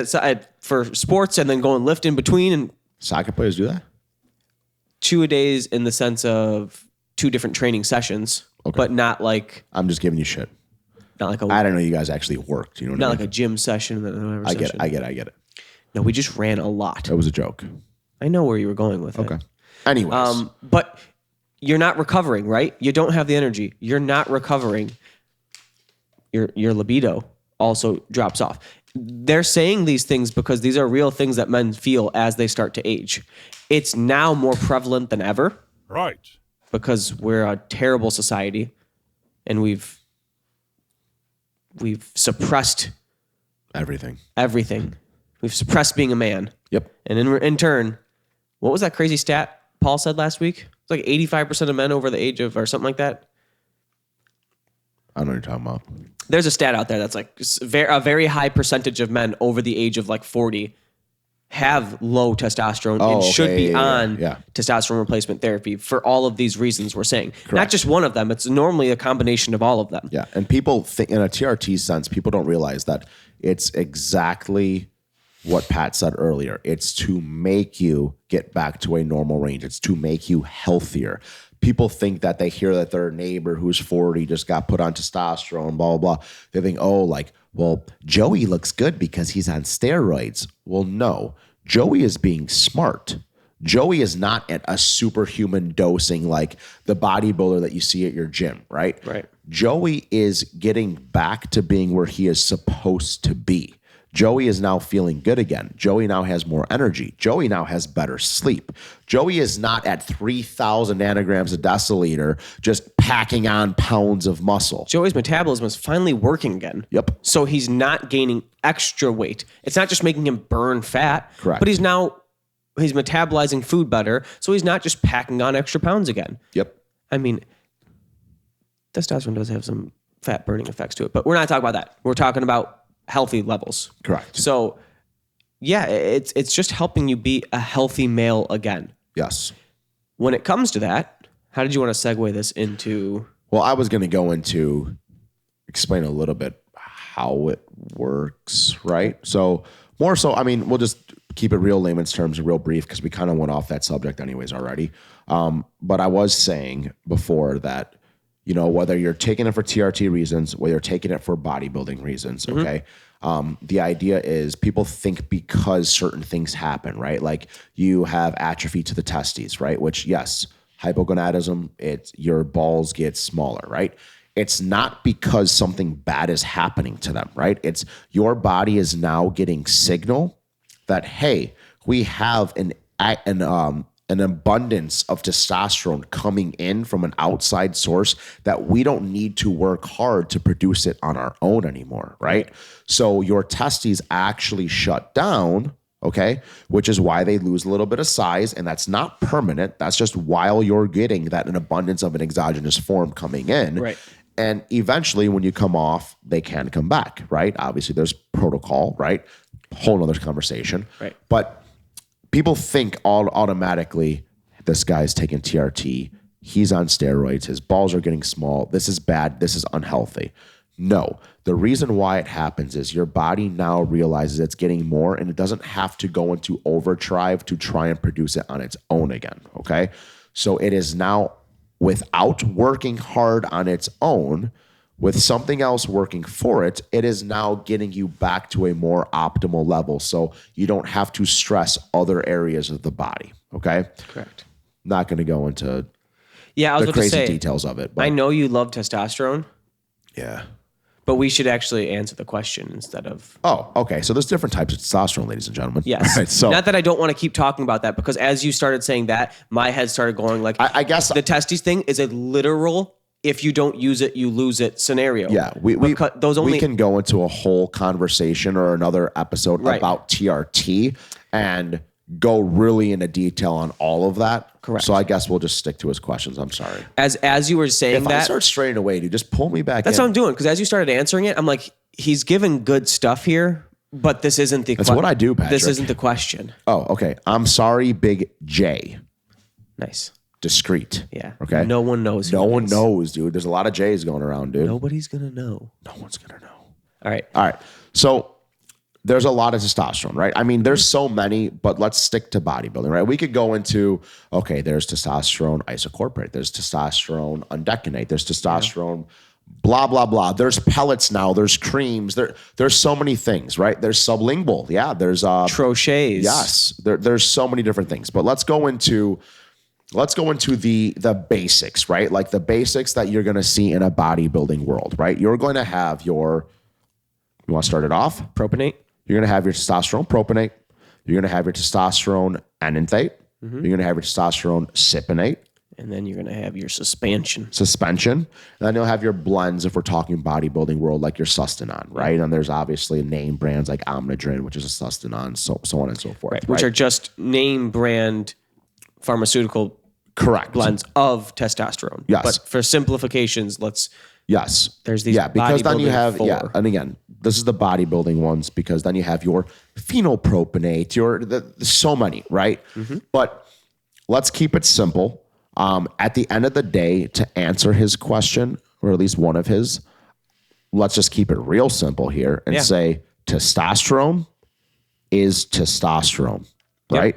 for sports and then go and lift in between. And soccer players do that? 2 days in the sense of 2 different training sessions, but not like... I'm just giving you shit. Not like I don't know you guys actually worked. You know what I mean? Not like a gym session. I get it. No, we just ran a lot. It was a joke. I know where you were going with it. Okay. Anyways. But you're not recovering, right? You don't have the energy. You're not recovering. Your libido also drops off. they're saying these things because these are real things that men feel as they start to age. It's now more prevalent than ever. Right. Because we're a terrible society and we've suppressed everything. We've suppressed being a man. Yep. And in turn, what was that crazy stat Paul said last week? It's like 85% of men over the age of, or something like that. I know what you're talking about. There's a stat out there that's like a very high percentage of men over the age of like 40 have low testosterone and should be on testosterone replacement therapy for all of these reasons we're saying. Correct. Not just one of them. It's normally a combination of all of them. Yeah. And people think, in a TRT sense, people don't realize that it's exactly what Pat said earlier. It's to make you get back to a normal range. It's to make you healthier. People think that they hear that their neighbor who's 40 just got put on testosterone, blah, blah, blah. They think, oh, like, well, Joey looks good because he's on steroids. Well, no. Joey is being smart. Joey is not at a superhuman dosing like the bodybuilder that you see at your gym, right? Right. Joey is getting back to being where he is supposed to be. Joey is now feeling good again. Joey now has more energy. Joey now has better sleep. Joey is not at 3,000 nanograms a deciliter, just packing on pounds of muscle. Joey's metabolism is finally working again. Yep. So he's not gaining extra weight. It's not just making him burn fat. Correct. But he's metabolizing food better. So he's not just packing on extra pounds again. Yep. I mean, testosterone does have some fat burning effects to it, but we're not talking about that. We're talking about healthy levels. Correct. So yeah, it's just helping you be a healthy male again. Yes. When it comes to that, how did you want to segue this into? Well, I was going to go into explain a little bit how it works, right? So more so, I mean, we'll just keep it real layman's terms and real brief because we kind of went off that subject anyways already. But I was saying before that, you know, whether you're taking it for TRT reasons, whether you're taking it for bodybuilding reasons, okay? The idea is people think because certain things happen, right? Like you have atrophy to the testes, right? Which, yes, hypogonadism, your balls get smaller, right? It's not because something bad is happening to them, right? It's your body is now getting signal that, hey, we have an abundance of testosterone coming in from an outside source that we don't need to work hard to produce it on our own anymore, right? So your testes actually shut down, okay, which is why they lose a little bit of size, and that's not permanent. That's just while you're getting that an abundance of an exogenous form coming in. Right. And eventually when you come off, they can come back, right? Obviously there's protocol, right? Whole nother conversation. Right. But people think automatically this guy's taking TRT. He's on steroids. His balls are getting small. This is bad. This is unhealthy. No, the reason why it happens is your body now realizes it's getting more and it doesn't have to go into overdrive to try and produce it on its own again. Okay. So it is now without working hard on its own, with something else working for it, it is now getting you back to a more optimal level. So you don't have to stress other areas of the body. Okay. Correct. Not going to go into the crazy details of it. But I know you love testosterone. Yeah. But we should actually answer the question instead of. Oh, okay. So there's different types of testosterone, ladies and gentlemen. Yes. Right, so not that I don't want to keep talking about that, because as you started saying that, my head started going like, I guess the testes thing is a literal, if you don't use it, you lose it scenario. Yeah. We can go into a whole conversation or another episode about TRT and go really into detail on all of that. Correct. So I guess we'll just stick to his questions. I'm sorry. As you were saying if I start straying away, dude, just pull me back That's what I'm doing. Because as you started answering it, I'm like, he's given good stuff here, but this isn't the That's what I do, Patrick. This isn't the question. Oh, okay. I'm sorry, Big J. Nice. Discreet. Yeah. Okay. No one knows. No one knows, dude. There's a lot of J's going around, dude. Nobody's going to know. No one's going to know. All right. All right. So there's a lot of testosterone, right? I mean, there's so many, but let's stick to bodybuilding, right? We could go into, okay, there's testosterone isocorporate. There's testosterone undecanate. There's testosterone blah, blah, blah. There's pellets now. There's creams. There's so many things, right? There's sublingual. Yeah. There's Trochets. Yes. There's so many different things, but let's go into the basics, right? Like the basics that you're going to see in a bodybuilding world, right? You're going to have you want to start it off? Propionate. You're going to have your testosterone propionate. You're going to have your testosterone enanthate. You're going to have your testosterone cypionate. And then you're going to have your suspension. And then you'll have your blends if we're talking bodybuilding world, like your Sustanon, right? And there's obviously name brands like Omnidrin, which is a Sustanon, so on and so forth. Right. Which are just name brand pharmaceutical blends of testosterone. Yes. But for simplifications, there's these because then you have, 4. and again, this is the bodybuilding ones because then you have your phenylpropionate, there's so many, right? But let's keep it simple. At the end of the day, to answer his question, or at least one of his, let's just keep it real simple here and say testosterone is testosterone, right?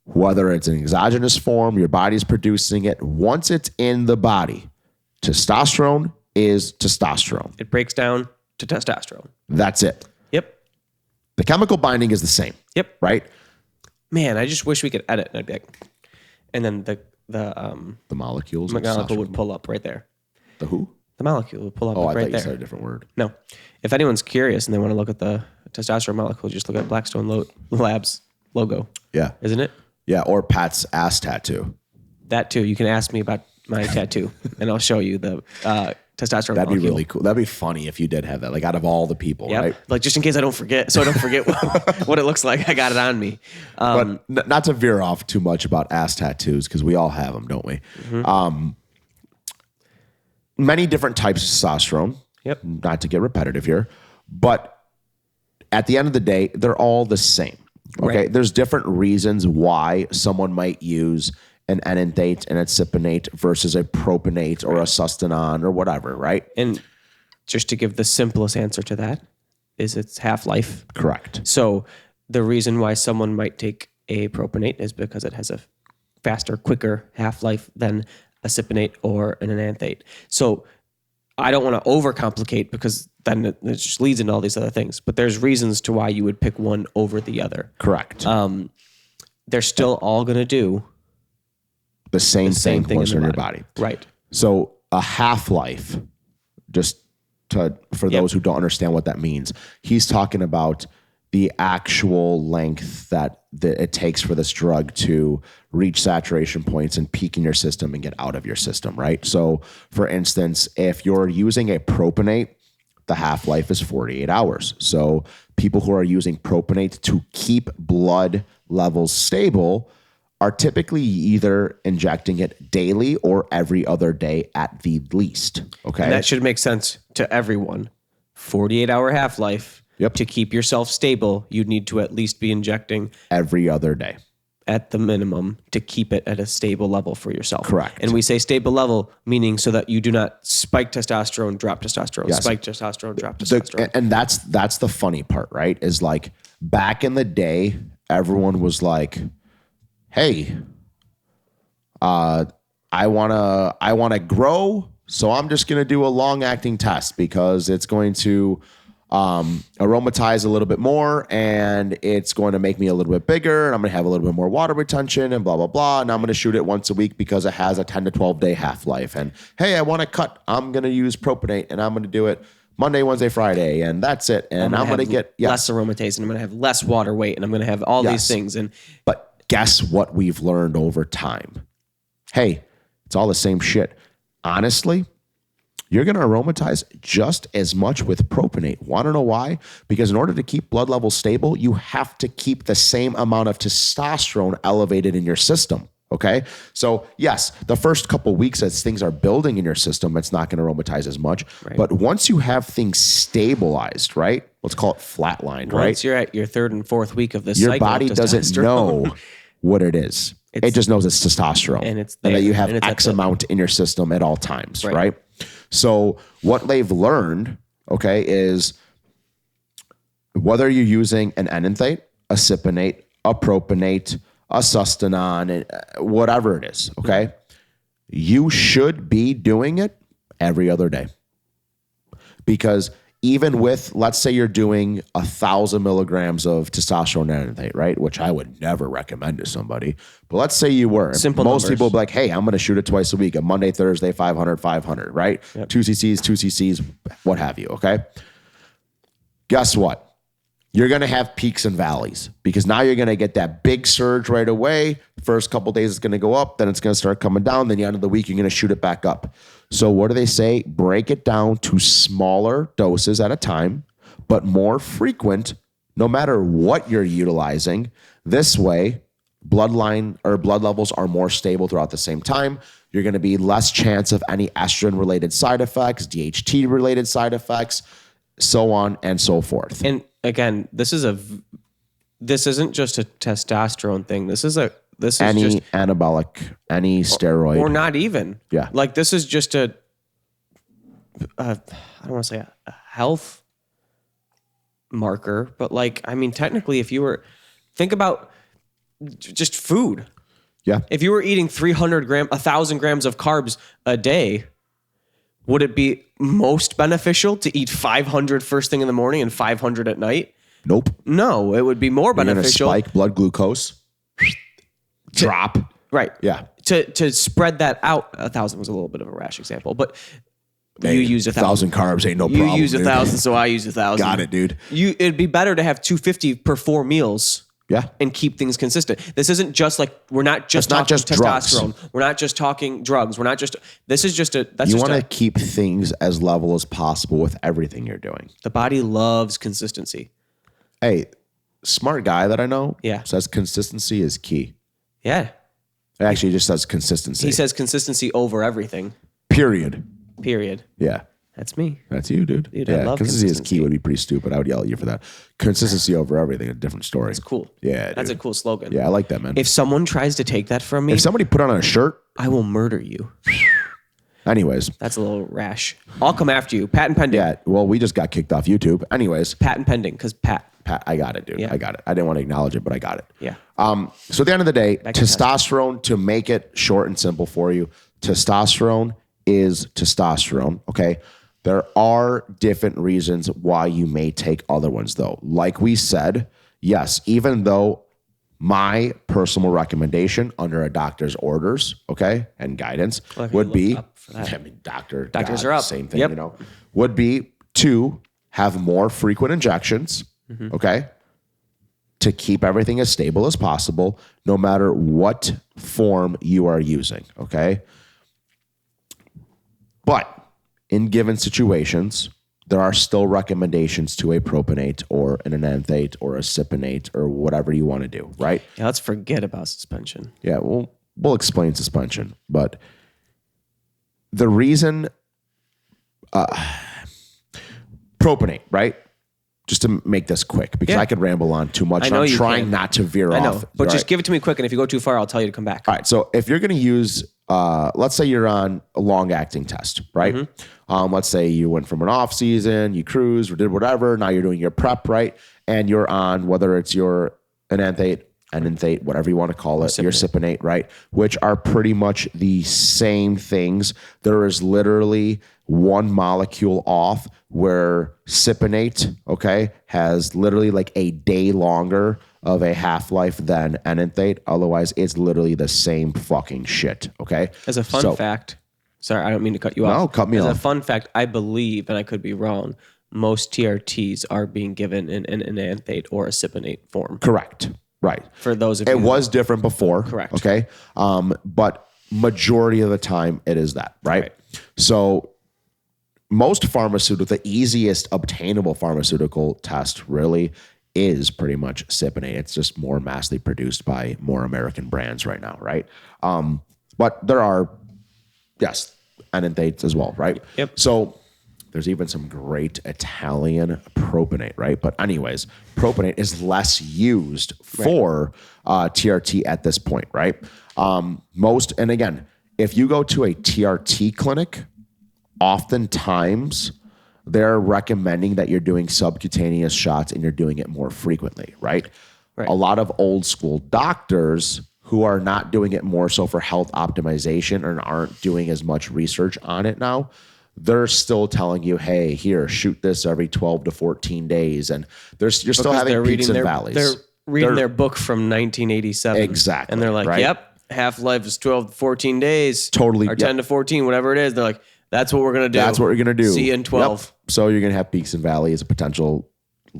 Whether it's an exogenous form, your body's producing it. Once it's in the body, testosterone is testosterone. It breaks down to testosterone. That's it. Yep. The chemical binding is the same. Yep. Right? Man, I just wish we could edit. And I'd be like, and then the molecules molecule would pull up right there. The who? The molecule would pull up I right thought there. You said a different word. No. If anyone's curious and they want to look at the testosterone molecule, just look at Blackstone Labs logo. Yeah. Isn't it? Yeah, or Pat's ass tattoo. That too. You can ask me about my tattoo and I'll show you the testosterone That'd molecule. be really cool. That'd be funny if you did have that, like out of all the people, right? Like just in case I don't forget, so I don't forget what it looks like. I got it on me. But not to veer off too much about ass tattoos, because we all have them, don't we? Many different types of testosterone. Yep. Not to get repetitive here, but at the end of the day, they're all the same. Okay. Right. There's different reasons why someone might use an enanthate and a cypionate versus a propionate or a Sustanon or whatever, right? And just to give the simplest answer to that is its half-life. Correct. So the reason why someone might take a propionate is because it has a faster, quicker half-life than a cypionate or an enanthate. So I don't want to overcomplicate because then it just leads into all these other things. But there's reasons to why you would pick one over the other. Correct. They're still all going to do the same thing in your body. Right. So a half-life, for those who don't understand what that means, he's talking about the actual length that it takes for this drug to reach saturation points and peak in your system and get out of your system, right? So for instance, if you're using a propionate, the half-life is 48 hours. So people who are using propionate to keep blood levels stable are typically either injecting it daily or every other day at the least. Okay. And that should make sense to everyone. 48-hour half-life. Yep. To keep yourself stable, you'd need to at least be injecting every other day at the minimum to keep it at a stable level for yourself. Correct. And we say stable level, meaning so that you do not spike testosterone, drop testosterone, spike testosterone, drop testosterone. And that's the funny part, right? Is like back in the day, everyone was like, hey, I wanna grow, so I'm just gonna do a long-acting test because it's going to aromatize a little bit more and it's going to make me a little bit bigger and I'm going to have a little bit more water retention and blah, blah, blah. And I'm going to shoot it once a week because it has a 10 to 12 day half-life. And hey, I want to cut. I'm going to use propionate and I'm going to do it Monday, Wednesday, Friday. And that's it. And I'm going to get less aromatase and I'm going to have less water weight and I'm going to have all these things. But guess what we've learned over time? Hey, it's all the same shit. Honestly, you're going to aromatize just as much with propionate. Want to know why? Because in order to keep blood levels stable, you have to keep the same amount of testosterone elevated in your system. Okay. So yes, the first couple of weeks as things are building in your system, it's not going to aromatize as much. Right. But once you have things stabilized, right? Let's call it flatlined, right? Once you're at your third and fourth week of this your cycle, body doesn't know what it is. It just knows it's testosterone and it's there, and that you have X amount in your system at all times, right? Right? So what they've learned, okay, is whether you're using an enanthate, a cypionate, a propionate, a Sustanon, whatever it is, okay, you should be doing it every other day. Because even with, let's say you're doing 1,000 milligrams of testosterone enanthate, right? Which I would never recommend to somebody. But let's say you were. Simple Most numbers. people will be like, hey, I'm going to shoot it twice a week, a Monday, Thursday, 500, 500, right? Yep. 2 cc's, what have you, okay? Guess what? you're going to have peaks and valleys because now you're going to get that big surge right away. The first couple of days it's going to go up, then it's going to start coming down. Then the end of the week, you're going to shoot it back up. So what do they say? Break it down to smaller doses at a time, but more frequent no matter what you're utilizing. This way, blood levels are more stable throughout the same time. You're going to be less chance of any estrogen-related side effects, DHT-related side effects, so on and so forth. And again, this isn't just a testosterone thing. This is any just anabolic, any steroid, or not even. Yeah. Like this is just I don't want to say a health marker, but like, I mean, technically think about just food. Yeah. If you were eating 1,000 grams of carbs a day, would it be most beneficial to eat 500 first thing in the morning and 500 at night? Nope. No, it would be more beneficial. Spike blood glucose, drop. Right. Yeah. To spread that out. 1,000 was a little bit of a rash example, but you use 1,000 carbs ain't no problem. You use 1,000, so I use 1,000. Got it, dude. It'd be better to have 250 per 4 meals. Yeah. And keep things consistent. This isn't just like, we're not just talking testosterone. Drugs. We're not just talking drugs. This is just you want to keep things as level as possible with everything you're doing. The body loves consistency. Hey, smart guy that I know Yeah. says consistency is key. Yeah. Actually, he just says consistency. He says consistency over everything. Period. Yeah. That's me. That's you, dude. I love consistency is key would be pretty stupid. I would yell at you for that. Consistency over everything, a different story. It's cool. Yeah, That's dude. a cool slogan. Yeah, I like that, man. If someone tries to take that from me, If somebody put on a shirt, I will murder you. anyways. That's a little rash. I'll come after you. Patent pending. Yeah, well, we just got kicked off YouTube. Anyways. Patent pending, because Pat, I got it, dude. Yeah. I got it. I didn't want to acknowledge it, but I got it. Yeah. So at the end of the day, testosterone, to make it short and simple for you, testosterone is testosterone, okay? There are different reasons why you may take other ones, though. Like we said, yes, even though my personal recommendation under a doctor's orders, okay, and guidance would be, I mean, doctors are up. Same thing, would be to have more frequent injections, okay, to keep everything as stable as possible, no matter what form you are using, okay? But in given situations, there are still recommendations to a propionate or an enanthate or a cypionate or whatever you want to do, right? Yeah, let's forget about suspension. Yeah, we'll explain suspension, but the reason propionate, right? Just to make this quick, because I could ramble on too much. I'm trying not to veer off. I know, but just give it to me quick, and if you go too far, I'll tell you to come back. All right, so if you're going to use, let's say you're on a long-acting test, right? Let's say you went from an off-season, you cruised or did whatever, now you're doing your prep, right? And you're on, whether it's your enanthate, whatever you want to call it, your cypionate, right? Which are pretty much the same things. There is literally one molecule off, where cypionate, okay, has literally like a day longer of a half-life than enanthate. Otherwise, it's literally the same fucking shit, okay? As a fun fact, sorry, I don't mean to cut you off. No, cut me off. As a fun fact, I believe, and I could be wrong, most TRTs are being given in an enanthate or a cypionate form. Correct. Right. For those of you. It was different before. Correct. Okay. But majority of the time it is that, right? So most pharmaceutical, the easiest obtainable pharmaceutical test really is pretty much cypionate. It's just more massively produced by more American brands right now, right? But there are, yes, enanthates as well, right? Yep. So there's even some great Italian propionate, right? But anyways, propionate is less used for TRT at this point, right? And again, if you go to a TRT clinic, oftentimes they're recommending that you're doing subcutaneous shots and you're doing it more frequently, right? A lot of old school doctors who are not doing it more so for health optimization and aren't doing as much research on it now, they're still telling you, hey, here, shoot this every 12 to 14 days. And you're still having peaks and valleys. They're reading their book from 1987. Exactly. And they're like, yep, half-life is 12 to 14 days. Totally. Or 10 to 14, whatever it is. They're like, that's what we're going to do. That's what we're going to do. See you in 12. Yep. So you're going to have peaks and valleys, a potential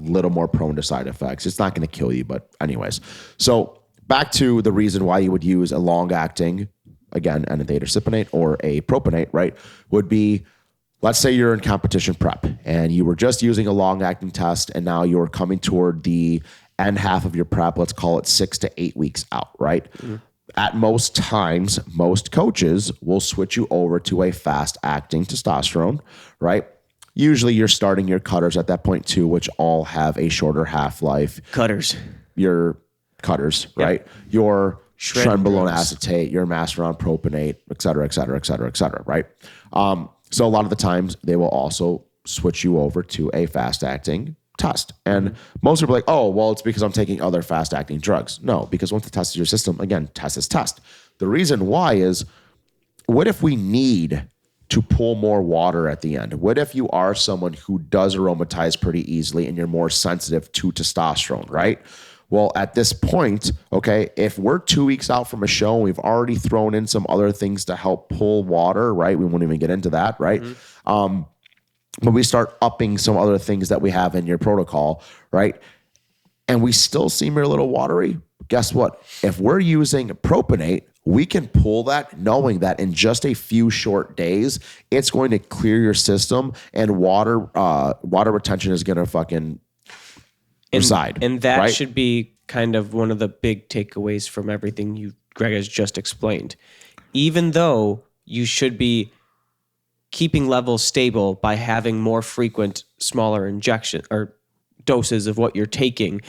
little more prone to side effects. It's not going to kill you, but anyways. So back to the reason why you would use a long-acting, again, enanthate or cypionate or a propionate, right, would be, let's say you're in competition prep and you were just using a long-acting test and now you're coming toward the end half of your prep, let's call it 6 to 8 weeks out, right? Mm-hmm. At most times, most coaches will switch you over to a fast-acting testosterone, right? Usually you're starting your cutters at that point too, which all have a shorter half-life. Your cutters, yep. Right? Your trenbolone acetate, your masteron propionate, et cetera, et cetera, et cetera, et cetera, right? So a lot of the times they will also switch you over to a fast-acting test. And most people are like, oh, well, it's because I'm taking other fast-acting drugs. No, because once the test is your system, again, test is test. The reason why is, what if we need to pull more water at the end? What if you are someone who does aromatize pretty easily and you're more sensitive to testosterone, right? Well, at this point, okay, if we're 2 weeks out from a show and we've already thrown in some other things to help pull water, right? We won't even get into that, right? But we start upping some other things that we have in your protocol, right? And we still seem a little watery. Guess what? If we're using propionate, we can pull that knowing that in just a few short days, it's going to clear your system and water retention is going to fucking reside. And that right? should be kind of one of the big takeaways from everything Greg has just explained. Even though you should be keeping levels stable by having more frequent, smaller injection or doses of what you're taking,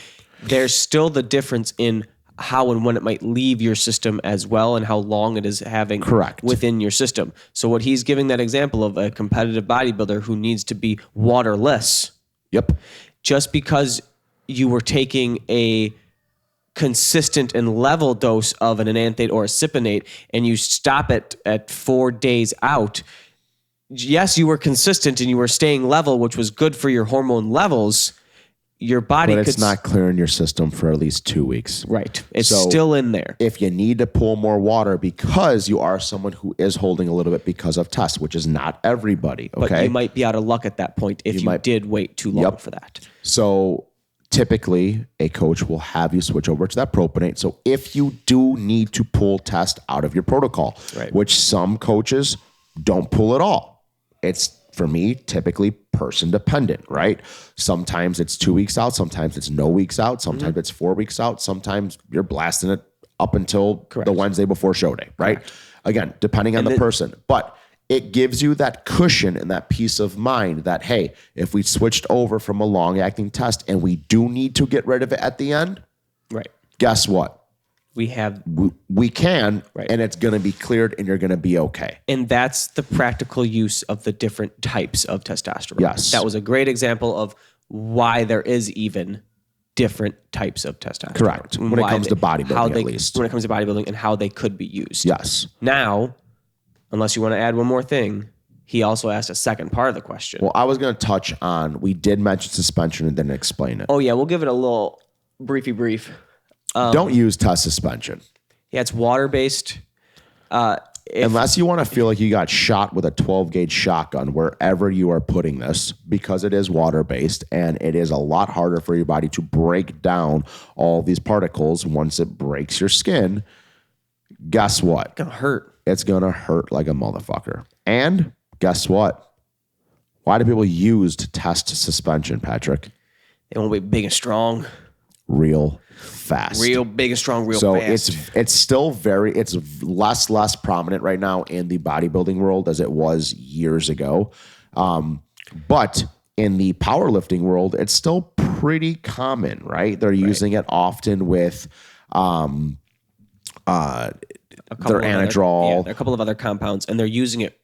there's still the difference in how and when it might leave your system as well and how long it is having within your system. So what he's giving that example of a competitive bodybuilder who needs to be waterless. Yep. Just because you were taking a consistent and level dose of an enanthate or a cypionate and you stop it at 4 days out, yes, you were consistent and you were staying level, which was good for your hormone levels. Your body but it's not clearing your system for at least 2 weeks. Right. It's still in there. If you need to pull more water because you are someone who is holding a little bit because of tests, which is not everybody. Okay. But you might be out of luck at that point if you did wait too long for that. So typically a coach will have you switch over to that propionate. So if you do need to pull test out of your protocol, which some coaches don't pull at all. It's, for me, typically person dependent, right? Sometimes it's 2 weeks out. Sometimes it's no weeks out. Sometimes it's 4 weeks out. Sometimes you're blasting it up until the Wednesday before show day, right? Again, depending on the person. But it gives you that cushion and that peace of mind that, hey, if we switched over from a long-acting test and we do need to get rid of it at the end, guess what? We can, and it's going to be cleared and you're going to be okay. And that's the practical use of the different types of testosterone. Yes. That was a great example of why there is even different types of testosterone. Correct. When it comes to bodybuilding, at least. When it comes to bodybuilding and how they could be used. Yes. Now, unless you want to add one more thing, he also asked a second part of the question. Well, I was going to touch on, we did mention suspension and didn't explain it. Oh, yeah. We'll give it a little brief. Don't use test suspension. Yeah, it's water-based. Unless you want to feel like you got shot with a 12-gauge shotgun wherever you are putting this, because it is water-based and it is a lot harder for your body to break down all these particles once it breaks your skin. Guess what? It's going to hurt. It's going to hurt like a motherfucker. And guess what? Why do people use test suspension, Patrick? They want to be big and strong. Real fast. Real big and strong, real fast. So it's still it's less prominent right now in the bodybuilding world as it was years ago. But in the powerlifting world, it's still pretty common, right? They're using it often with their anadrol. There are a couple of other compounds, and they're using it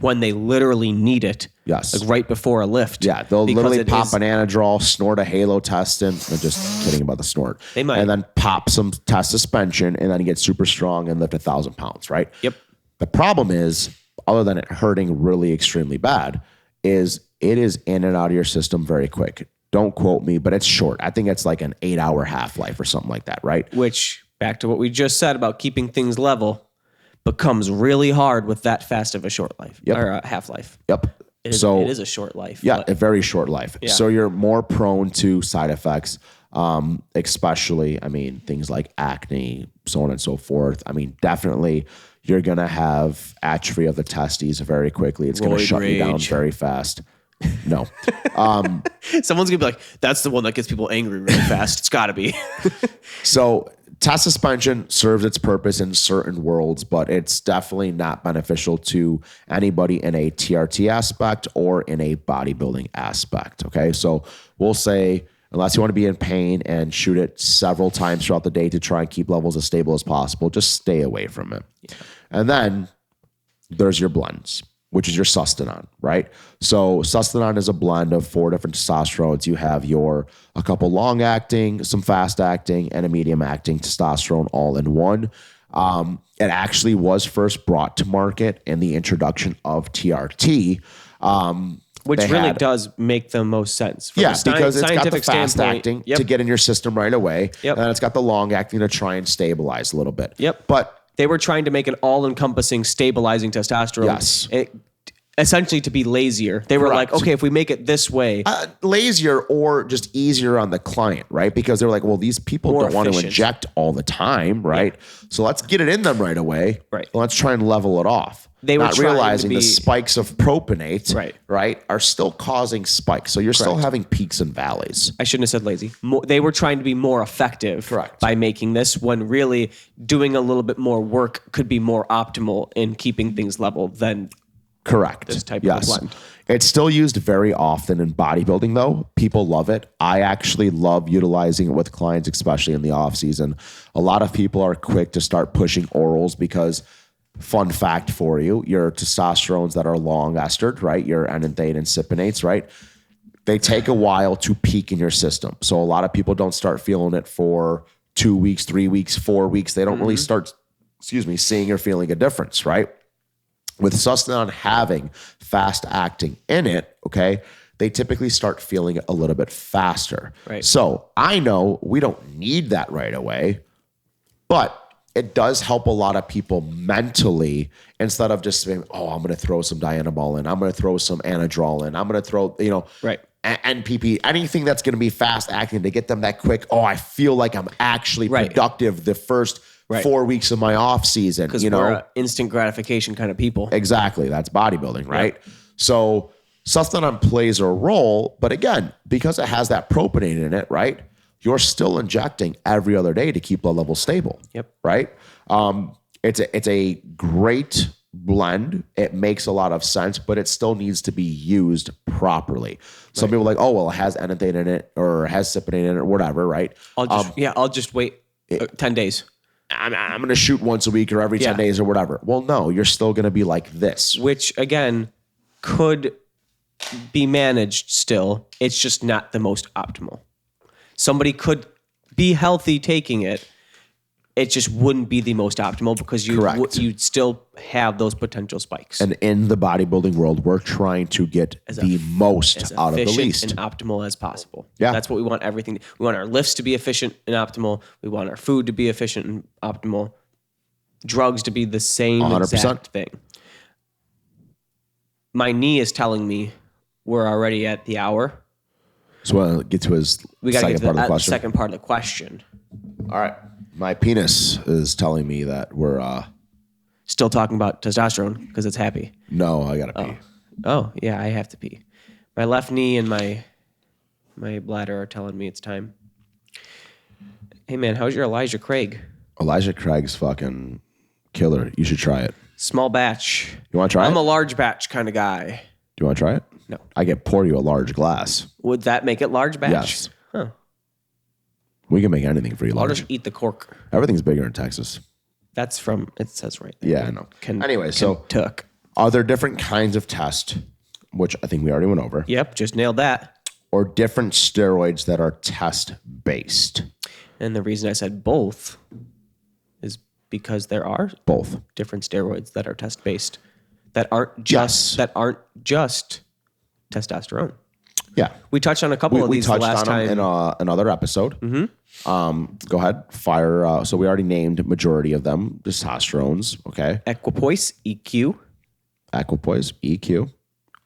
when they literally need it. Yes. Like right before a lift. Yeah. They'll literally pop an anadrol, snort a halo test, and I'm just kidding about the snort. They might. And then pop some test suspension and then get super strong and lift 1,000 pounds, right? Yep. The problem is, other than it hurting really extremely bad, is it is in and out of your system very quick. Don't quote me, but it's short. I think it's like an 8-hour half-life or something like that, right? Which, back to what we just said about keeping things level, becomes really hard with that fast of a short life or a half-life. Yep. it is a short life. Yeah, a very short life. Yeah. So you're more prone to side effects, especially, things like acne, so on and so forth. Definitely you're going to have atrophy of the testes very quickly. It's going to shut you down very fast. No. Someone's going to be like, that's the one that gets people angry really fast. It's got to be. So test suspension serves its purpose in certain worlds, but it's definitely not beneficial to anybody in a TRT aspect or in a bodybuilding aspect. Okay. So we'll say, unless you want to be in pain and shoot it several times throughout the day to try and keep levels as stable as possible, just stay away from it. Yeah. And then there's your blends, which is your Sustanon, right? So Sustanon is a blend of 4 different testosterones. You have a couple long acting, some fast acting, and a medium acting testosterone all in one. It actually was first brought to market in the introduction of TRT. Which really does make the most sense. Because it's got the fast acting to get in your system right away. Yep. And it's got the long acting to try and stabilize a little bit. Yep. But they were trying to make an all-encompassing stabilizing testosterone. Yes. Essentially to be lazier. They were like, okay, if we make it this way. Lazier or just easier on the client, right? Because they were like, well, these people don't want to inject all the time, right? Yeah. So let's get it in them right away. Right. Let's try and level it off. They were not realizing the spikes of propionate, right, are still causing spikes. So you're still having peaks and valleys. I shouldn't have said lazy. They were trying to be more effective by making this, when really doing a little bit more work could be more optimal in keeping things level than this type of blend. It's still used very often in bodybuilding, though. People love it. I actually love utilizing it with clients, especially in the off season. A lot of people are quick to start pushing orals because, fun fact for you, your testosterones that are long estered, right? Your enanthate and cypionates, right? They take a while to peak in your system. So a lot of people don't start feeling it for 2 weeks, 3 weeks, 4 weeks. They don't really start, seeing or feeling a difference, right? With Sustanon having fast acting in it, okay, they typically start feeling it a little bit faster. Right. So I know we don't need that right away, but it does help a lot of people mentally, instead of just saying, oh, I'm going to throw some Dianabol in, I'm going to throw some Anadrol in, I'm going to throw, NPP, anything that's going to be fast acting to get them that quick. Oh, I feel like I'm actually productive the first 4 weeks of my off season. Because we're instant gratification kind of people. Exactly. That's bodybuilding, right? Yep. So Sustanon plays a role, but again, because it has that propionate in it, right? You're still injecting every other day to keep blood levels stable. Yep. Right? It's a great blend. It makes a lot of sense, but it still needs to be used properly. Some people are like, oh, well, it has enanthate in it or it has cypionate in it or whatever, right? I'll just wait 10 days. I'm going to shoot once a week or every 10 days or whatever. Well, no, you're still going to be like this. Which, again, could be managed still. It's just not the most optimal. Somebody could be healthy taking it. It just wouldn't be the most optimal because you'd still have those potential spikes. And in the bodybuilding world, we're trying to get the most out of the least. And optimal as possible. Yeah. That's what we want everything. We want our lifts to be efficient and optimal. We want our food to be efficient and optimal. Drugs to be the same 100%. Exact thing. My knee is telling me we're already at the hour. So we'll get to the second part of the question. All right. My penis is telling me that we're still talking about testosterone because it's happy. No, I gotta pee. Oh, yeah, I have to pee. My left knee and my bladder are telling me it's time. Hey man, how's your Elijah Craig? Elijah Craig's fucking killer. You should try it. Small batch. You want to try it? I'm a large batch kind of guy. Do you want to try it? No. I can pour you a large glass. Would that make it large batch? Yes. Huh. We can make anything for you large. I'll just eat the cork. Everything's bigger in Texas. That's from, it says right there. Yeah, I know. Anyway, so Kentucky. Are there different kinds of tests, which I think we already went over? Yep, just nailed that. Or different steroids that are test-based? And the reason I said both is because there are both different steroids that are test-based that aren't just testosterone. Yeah. We touched on a couple of these the last time. In another episode. Mm-hmm. Go ahead. Fire. So we already named majority of them. Testosterones. Okay. Equipoise, EQ. Equipoise, EQ.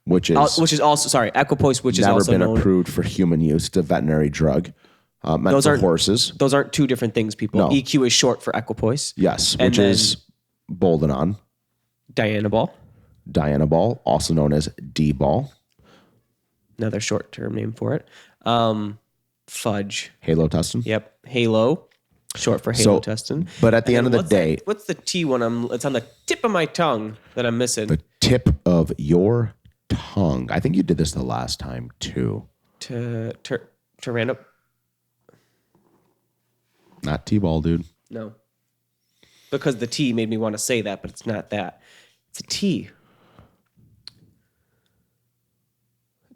which is also equipoise, which is never also been known, approved for human use. It's a veterinary drug meant for horses. Those aren't two different things, people. No. EQ is short for equipoise. Yes, which is Boldenon. Dianabol, also known as D-ball. Another short-term name for it. Fudge. Halotestin. Yep. Halo. Short for halotestin. But at the end of the day... What's the T one? It's on the tip of my tongue that I'm missing. The tip of your tongue. I think you did this the last time, too. Tyrannop. Not T-ball, dude. No. Because the T made me want to say that, but it's not that. It's a T.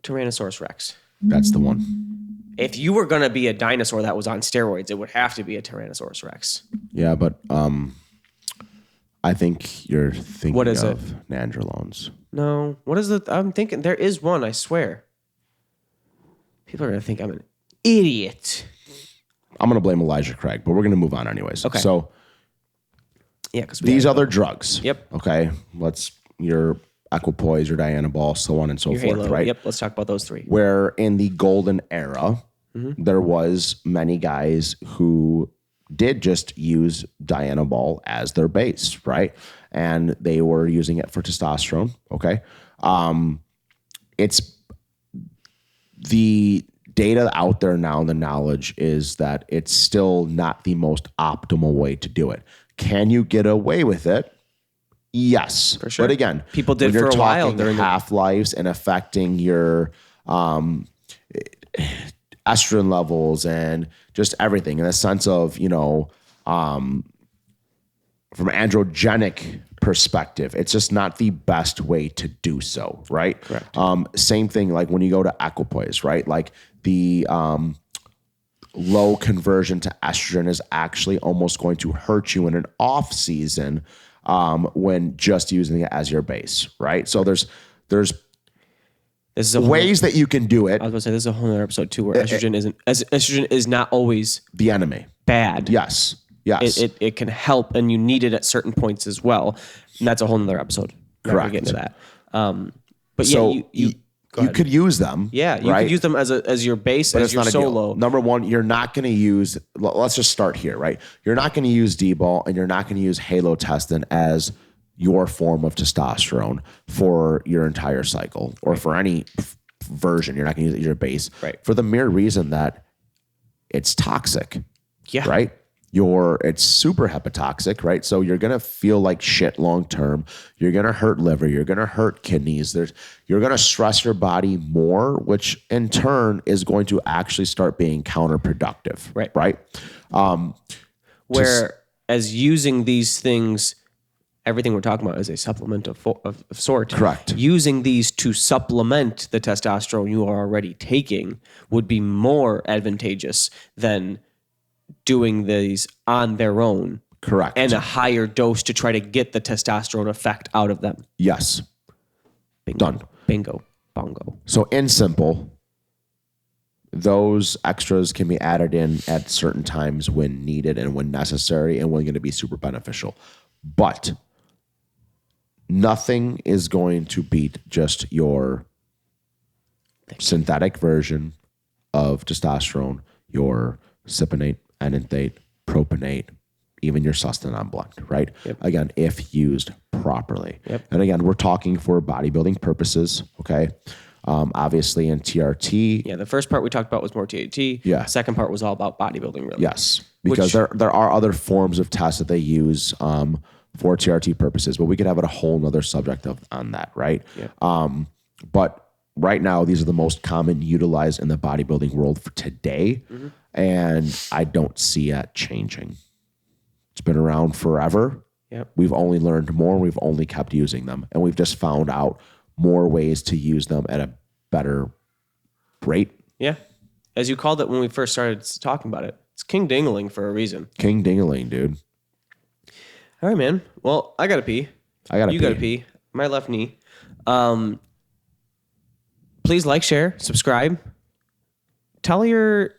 Tyrannosaurus Rex. That's the one. If you were going to be a dinosaur that was on steroids, it would have to be a Tyrannosaurus Rex. Yeah, but I think you're thinking what is of it? Nandrolones. No. What is it? I'm thinking there is one, I swear. People are going to think I'm an idiot. I'm going to blame Elijah Craig, but we're going to move on anyways. Okay. So yeah, because these other drugs. Yep. Okay. Your equipoise, your Dianabol, so on and so forth, Halo. right? Yep. Let's talk about those three. Where in the golden era, there was many guys who did just use Dianabol as their base, right? And they were using it for testosterone. Okay. It's the data out there now, and the knowledge is that it's still not the most optimal way to do it. Can you get away with it? Yes. For sure. But again, people did for a while during half-lives and affecting your estrogen levels and just everything in the sense of, from an androgenic perspective, it's just not the best way to do so, right? Correct. Same thing like when you go to equipoise, right? Like the low conversion to estrogen is actually almost going to hurt you in an off season when just using it as your base, right? So there's ways that you can do it. I was going to say, this is a whole other episode too, where estrogen is not always the enemy. Bad. Yes. It can help, and you need it at certain points as well. And that's a whole other episode. Correct. Get into that. But so yeah, you could use them. Yeah, you could use them as your base, but as your solo. Number one, you're not going to use, let's just start here, right? You're not going to use D-ball and you're not going to use halotestin as your form of testosterone for your entire cycle or for any version. You're not going to use it as your base. Right. For the mere reason that it's toxic. Yeah. Right? It's super hepatotoxic, right? So you're going to feel like shit long term. You're going to hurt liver. You're going to hurt kidneys. You're going to stress your body more, which in turn is going to actually start being counterproductive. Right. Whereas using these things, everything we're talking about is a supplement of sort. Correct. Using these to supplement the testosterone you are already taking would be more advantageous than doing these on their own. Correct. And a higher dose to try to get the testosterone effect out of them. Yes. Bingo. Done. Bingo. Bongo. So in simple, those extras can be added in at certain times when needed and when necessary and when going to be super beneficial. But nothing is going to beat just your synthetic version of testosterone, your cypionate, enanthate, propionate, even your sustanon blend, right? Yep. Again, if used properly. Yep. And again, we're talking for bodybuilding purposes, okay? Obviously in TRT. Yeah, the first part we talked about was more TAT. Yeah. Second part was all about bodybuilding, really. Yes, because there are other forms of tests that they use for TRT purposes, but we could have a whole nother subject on that, right? Yeah. But right now, these are the most common utilized in the bodybuilding world for today, and I don't see it changing. It's been around forever. Yep. We've only learned more. We've only kept using them, and we've just found out more ways to use them at a better rate. Yeah. As you called it when we first started talking about it, it's King Dingaling for a reason. King Dingaling, dude. All right, man. Well, I got to pee. You got to pee. My left knee. Please like, share, subscribe. Tell your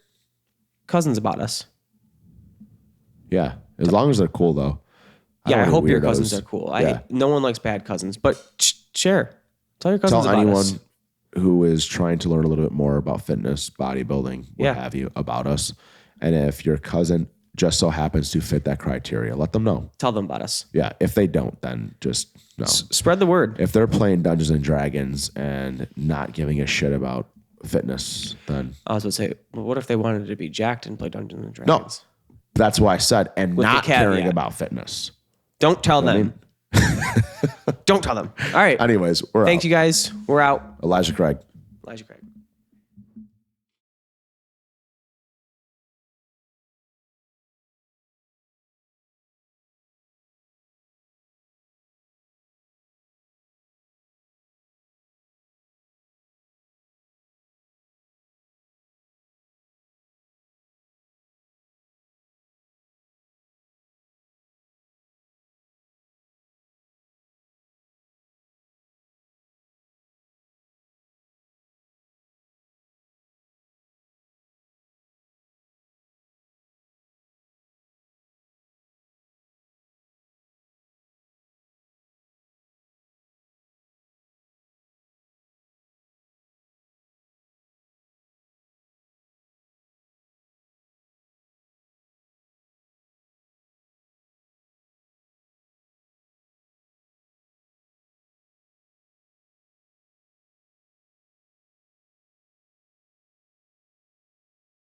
cousins about us. Yeah. As long as they're cool, though. I hope your cousins are cool. No one likes bad cousins, but share. Tell your cousins Tell about anyone us. who is trying to learn a little bit more about fitness, bodybuilding, what have you, about us. And if your cousin just so happens to fit that criteria, let them know. Tell them about us. Yeah. If they don't, then just no. Spread the word. If they're playing Dungeons and Dragons and not giving a shit about fitness, then I was going to say, well, what if they wanted to be jacked and play Dungeons and Dragons? no, that's why I said, and With not the caveat. caring about fitness. Don't tell them. Don't tell them. All right. Anyways, we're out. Thank you guys. We're out. Elijah Craig. Elijah Craig.